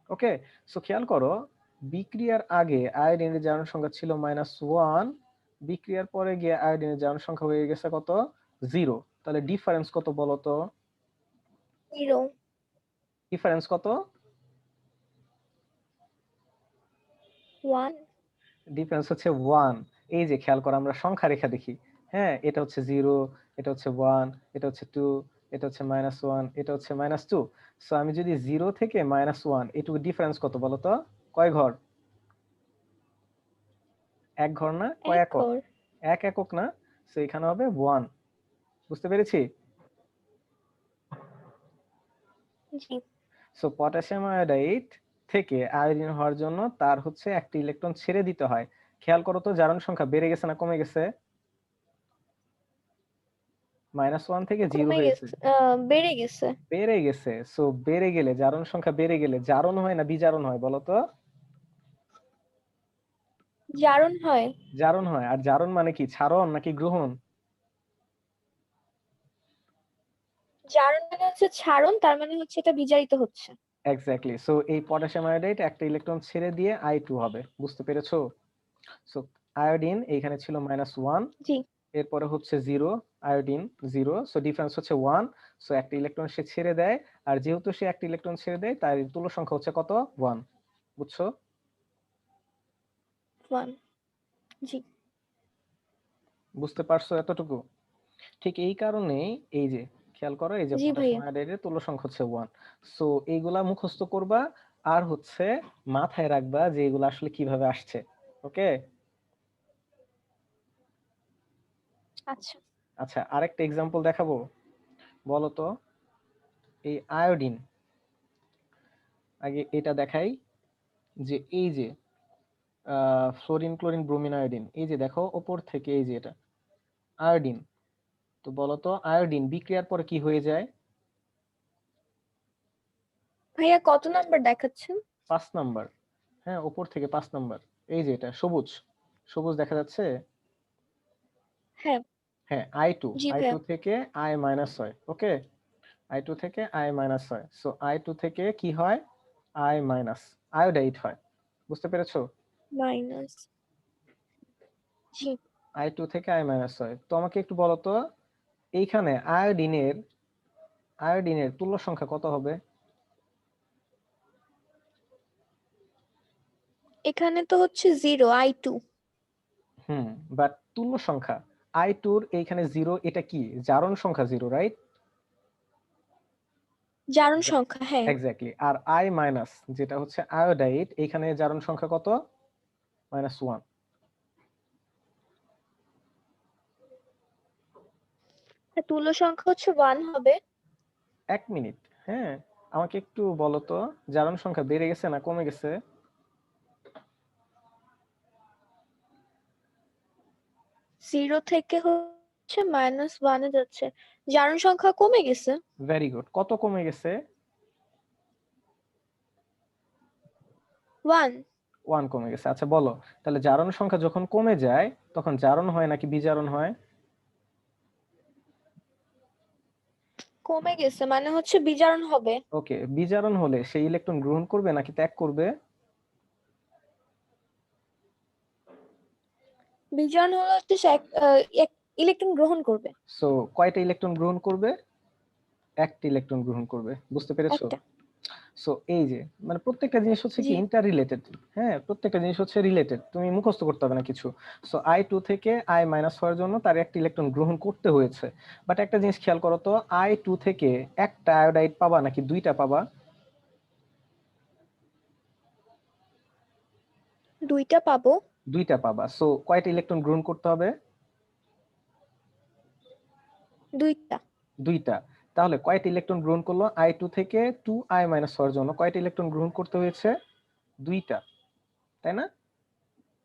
ওকে, সো খেয়াল করো, বিক্রিয়ার আগে আয়োডিনের জারণ সংখ্যা ছিল -1, বিক্রিয়ার পরে গিয়ে আয়োডিনের জারণ সংখ্যা হয়ে গেছে কত? 0। তাহলে ডিফারেন্স কত বলো তো? 0 ডিফারেন্স কত? 1 ডিফারেন্স হচ্ছে 1। এই যে খেয়াল করো, আমরা সংখ্যা রেখা দেখি। হ্যাঁ, এটা হচ্ছে 0, এটা হচ্ছে 1, এটা হচ্ছে 2, এটা হচ্ছে -1, এটা হচ্ছে -2। সো আমি যদি 0 থেকে -1, এটুকু ডিফারেন্স কত বলো তো? কয় ঘর? এক ঘর না? কয় 1 একক? ঘর। এক একক না? সো এখানে হবে 1। বুঝতে পেরেছি? জি। সো পটাশিয়াম আয়োডাইড থেকে আয়োডিন হওয়ার জন্য তার হচ্ছে একটা ইলেকট্রন ছেড়ে দিতে হয়। খেয়াল করো তো, জারণ সংখ্যা বেড়ে গেছে না কমে গেছে? -1 থেকে 0 কমে হয়েছে। গেছে, বেড়ে গেছে। বেড়ে গেছে। সো বেড়ে গেলে, জারণ সংখ্যা বেড়ে গেলে জারণ হয় না বিজারণ হয় বলো তো? জারণ হয়। জারণ হয়। আর জারণ মানে কি? ছাড়ন নাকি গ্রহণ? জারণ মানে হচ্ছে ছাড়ন, তার মানে হচ্ছে এটা বিজারিত হচ্ছে। এক্স্যাক্টলি। সো এই পটাশিয়াম আয়োডাইড একটা ইলেকট্রন ছেড়ে দিয়ে I2 হবে। বুঝতে পেরেছো? সো আয়োডিন এইখানে ছিল -1, জি। এরপরে হচ্ছে 0, আয়োডিন 0। সো ডিফারেন্স হচ্ছে 1। সো একটা ইলেকট্রন সে ছেড়ে দেয়, আর যেহেতু সে একটা ইলেকট্রন ছেড়ে দেয় তার তুল্য সংখ্যা হচ্ছে কত? 1। বুঝছো? 1। জি। বুঝতে পারছো এতটুকু? ঠিক এই কারণেই এই যে খেয়াল করো, এই যে জি পটাশিয়াম ভাইয়া। আয়োডাইডের তুল্য সংখ্যা হচ্ছে 1। সো এইগুলা মুখস্থ করবা, আর হচ্ছে মাথায় রাখবা যে এগুলা আসলে কিভাবে আসছে। ওকে? আচ্ছা। আচ্ছা, আরেকটা এক্সাম্পল দেখাবো। বলো তো, এই আয়োডিন, আগে এটা দেখাই, যে এই যে ফ্লোরিন, ক্লোরিন, ব্রোমিন, আয়োডিন, এই যে দেখো ওপর থেকে এই যে এটা আয়োডিন। তো বলতো আয়োডিন বিক্রিয়ার পরে কি হয়ে যায়? ভাইয়া কত নাম্বার দেখাচ্ছেন? 5 নাম্বার। হ্যাঁ, ওপর থেকে 5 নাম্বার। এই যে এটা সবুজ, সবুজ দেখা যাচ্ছে। হ্যাঁ। হ্যাঁ, I2, জি I2 ভাইয়া। থেকে I মাইনাস হয়। ওকে, I2 থেকে I মাইনাস হয়। সো I2 থেকে কি হয়? I মাইনাস, আয়োডাইড হয়। বুঝতে পেরেছো? মাইনাস। জি। I2 থেকে I মাইনাস হয়। তো আমাকে একটু বলো তো, এইখানে আয়োডিনের তুল্য সংখ্যা কত হবে? এখানে তো হচ্ছে 0, I2। বাট তুল্য সংখ্যা I2 এর এইখানে 0, এটা কি? জারণ সংখ্যা 0, রাইট? জারণ সংখ্যা, হ্যাঁ। এক্স্যাক্টলি। আর I মাইনাস যেটা হচ্ছে আয়োডাইড, এইখানে জারণ সংখ্যা কত? -1। তুল্য সংখ্যা হচ্ছে 1 হবে। এক মিনিট। হ্যাঁ, আমাকে একটু বলো তো, জারণ সংখ্যা বেড়ে গেছে না কমে গেছে? 0 থেকে হচ্ছে -1 এ যাচ্ছে, জারণ সংখ্যা কমে গেছে। Very good. কত কমে গেছে? 1। 1 কমে গেছে। আচ্ছা বলো, তাহলে জারণ সংখ্যা যখন কমে যায় তখন জারণ হয় নাকি বিজারণ হয়? কমে গেছে মানে হচ্ছে বিজারণ হবে। ওকে, বিজারণ হলে সেই ইলেকট্রন গ্রহণ করবে নাকি ত্যাগ করবে? বিজারণ হলো হচ্ছে সে এক ইলেকট্রন গ্রহণ করবে। সো কয়টা ইলেকট্রন গ্রহণ করবে? একটা ইলেকট্রন গ্রহণ করবে, বুঝতে পেরেছো? একটা। সো এই যে মানে প্রত্যেকটা জিনিস হচ্ছে কি জি ইন্টার রিলেটেড। হ্যাঁ, প্রত্যেকটা জিনিস হচ্ছে রিলেটেড, তুমি মুখস্থ করতে হবে না কিছু। সো I2 থেকে I- হওয়ার জন্য তার একটা ইলেকট্রন গ্রহণ করতে হয়েছে। বাট একটা জিনিস খেয়াল করো তো, I2 থেকে একটা আয়োডাইড পাবা নাকি দুইটা পাবা? দুইটা পাবো। দুইটা পাবা। সো কয়টা ইলেকট্রন গ্রহণ করতে হবে? দুইটা। দুইটা। তাহলে কয়টা ইলেকট্রন গ্রহণ করলো? I2 থেকে 2I- হওয়ার জন্য কয়টা ইলেকট্রন গ্রহণ করতে হয়েছে? দুইটা, তাই না?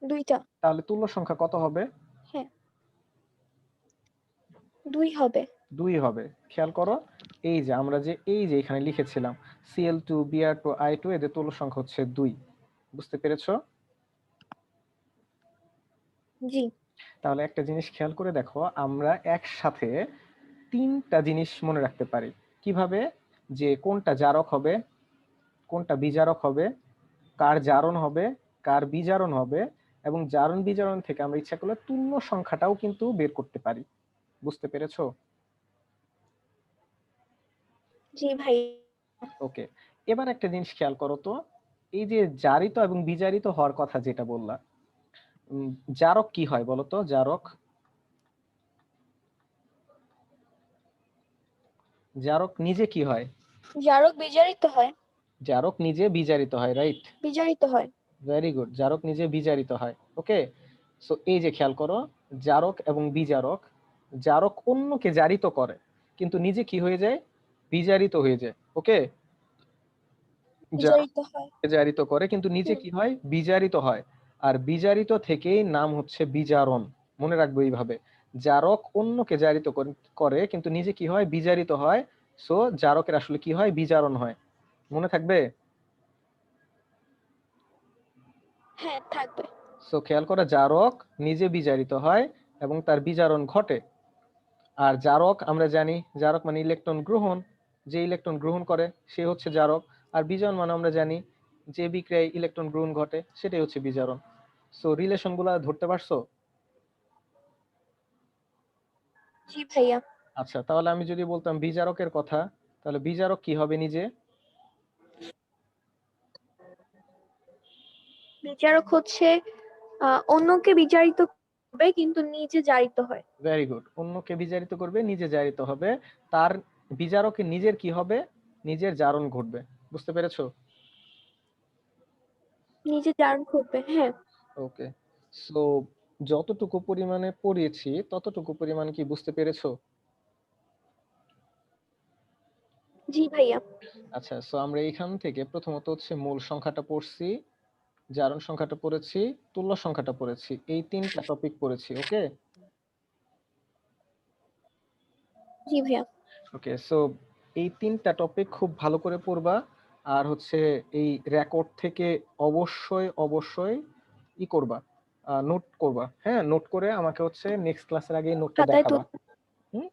দুইটা। তাহলে তুল্য সংখ্যা কত হবে? হ্যাঁ, 2 হবে। 2 হবে। খেয়াল করো, এই যে আমরা যে এই যে এখানে লিখেছিলাম Cl2 Br2 I2, এদের তুল্য সংখ্যা হচ্ছে 2। বুঝতে পেরেছো? জি তাহলে একটা জিনিস খেয়াল করে দেখো, আমরা একসাথে তিনটা জিনিস মনে রাখতে পারি। কিভাবে? যে কোনটা জারক হবে, কোনটা বিজারক হবে, কার জারণ হবে, কার বিজারণ হবে, এবং জারণ বিজারণ থেকে আমরা ইচ্ছা করলে তুল্য সংখ্যাটাও কিন্তু বের করতে পারি। বুঝতে পেরেছো? জি ভাই। ওকে, এবার একটা জিনিস খেয়াল করো তো, এই যে জারিত এবং বিজারিত হওয়ার কথা যেটা বললা, জারক কি হয় বলো তো? জারক, জারক নিজে কি হয়? জারক বিজারিত হয়। জারক নিজে বিজারিত হয়, রাইট? বিজারিত হয়। ভেরি গুড, জারক নিজে বিজারিত হয়। ওকে, সো এই যে খেয়াল করো, জারক এবং বিজারক, জারক অন্যকে জারিত করে কিন্তু নিজে কি হয়ে যায়? বিজারিত হয়ে যায়। ওকে, জারক বিজারিত হয়। জারিত করে কিন্তু নিজে হুম। কি হয়? বিজারিত হয়। আর বিজারিত থেকেই নাম হচ্ছে বিজারণ। মনে রাখবো এইভাবে, জারক অন্যকে জারিত করে কিন্তু নিজে কি হয়? বিজারিত হয়। সো জারকের আসলে কি হয়? বিজারণ হয়। মনে থাকবে? হ্যাঁ থাকবে। সো খেয়াল করে, জারক নিজে বিজারিত হয় এবং তার বিজারণ ঘটে। আর জারক আমরা জানি, জারক মানে ইলেকট্রন গ্রহণ, যে ইলেকট্রন গ্রহণ করে সে হচ্ছে জারক। আর বিজারণ মানে আমরা জানি যে বিক্রিয়ায় ইলেকট্রন গ্রহণ ঘটে সেটাই হচ্ছে বিজারণ। সো রিলেশন গুলা ধরতে পারছো? জি ভাইয়া। আচ্ছা, তাহলে আমি যদি বলতাম বিজারকের কথা, তাহলে বিজারক কি হবে নিজে? বিচারক হচ্ছে অন্যকে বিচারিত করবে কিন্তু নিজে জারিত হয়। ভেরি গুড, অন্যকে বিজারিত করবে, নিজে জারিত হবে। তার বিজারকের নিজের কি হবে? নিজের জারণ ঘটবে। বুঝতে পেরেছো? নিজে জারণ করবে, হ্যাঁ। ওকে, সো যতটুকু পরিমাণে পড়িয়েছি ততটুকু পরিমাণ কি বুঝতে পেরেছো? জি ভাইয়া। আচ্ছা, সো আমরা এইখান থেকে প্রথমত হচ্ছে মূল সংখ্যাটা পড়ছি, জারণ সংখ্যাটা পড়েছি, তুল্য সংখ্যাটা পড়েছি, এই তিনটা টপিক পড়েছি। ওকে জি ভাইয়া। ওকে, সো এই তিনটা টপিক খুব ভালো করে পড়বা। আর হচ্ছে এই রেকর্ড থেকে অবশ্যই অবশ্যই ই করবা, নোট করবা। হ্যাঁ, নোট করে আমাকে হচ্ছে নেক্সট ক্লাসের আগে নোটটা খাতায় দেখাবা। হুম,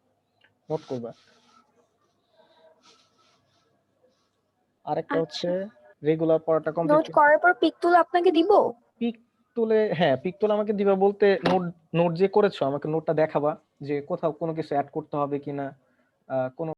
নোট করবা। আরেকটা হচ্ছে আচ্ছা, রেগুলার পড়াটা কমপ্লিট। নোট করার পর পিক তুলে আপনাকে দিব। পিক তুলে, হ্যাঁ পিক তুলে আমাকে দিবা বলতে, নোট, নোট যে করেছো আমাকে নোটটা দেখাবা যে কোথাও কোনো কিছু অ্যাড করতে হবে কিনা, কোনো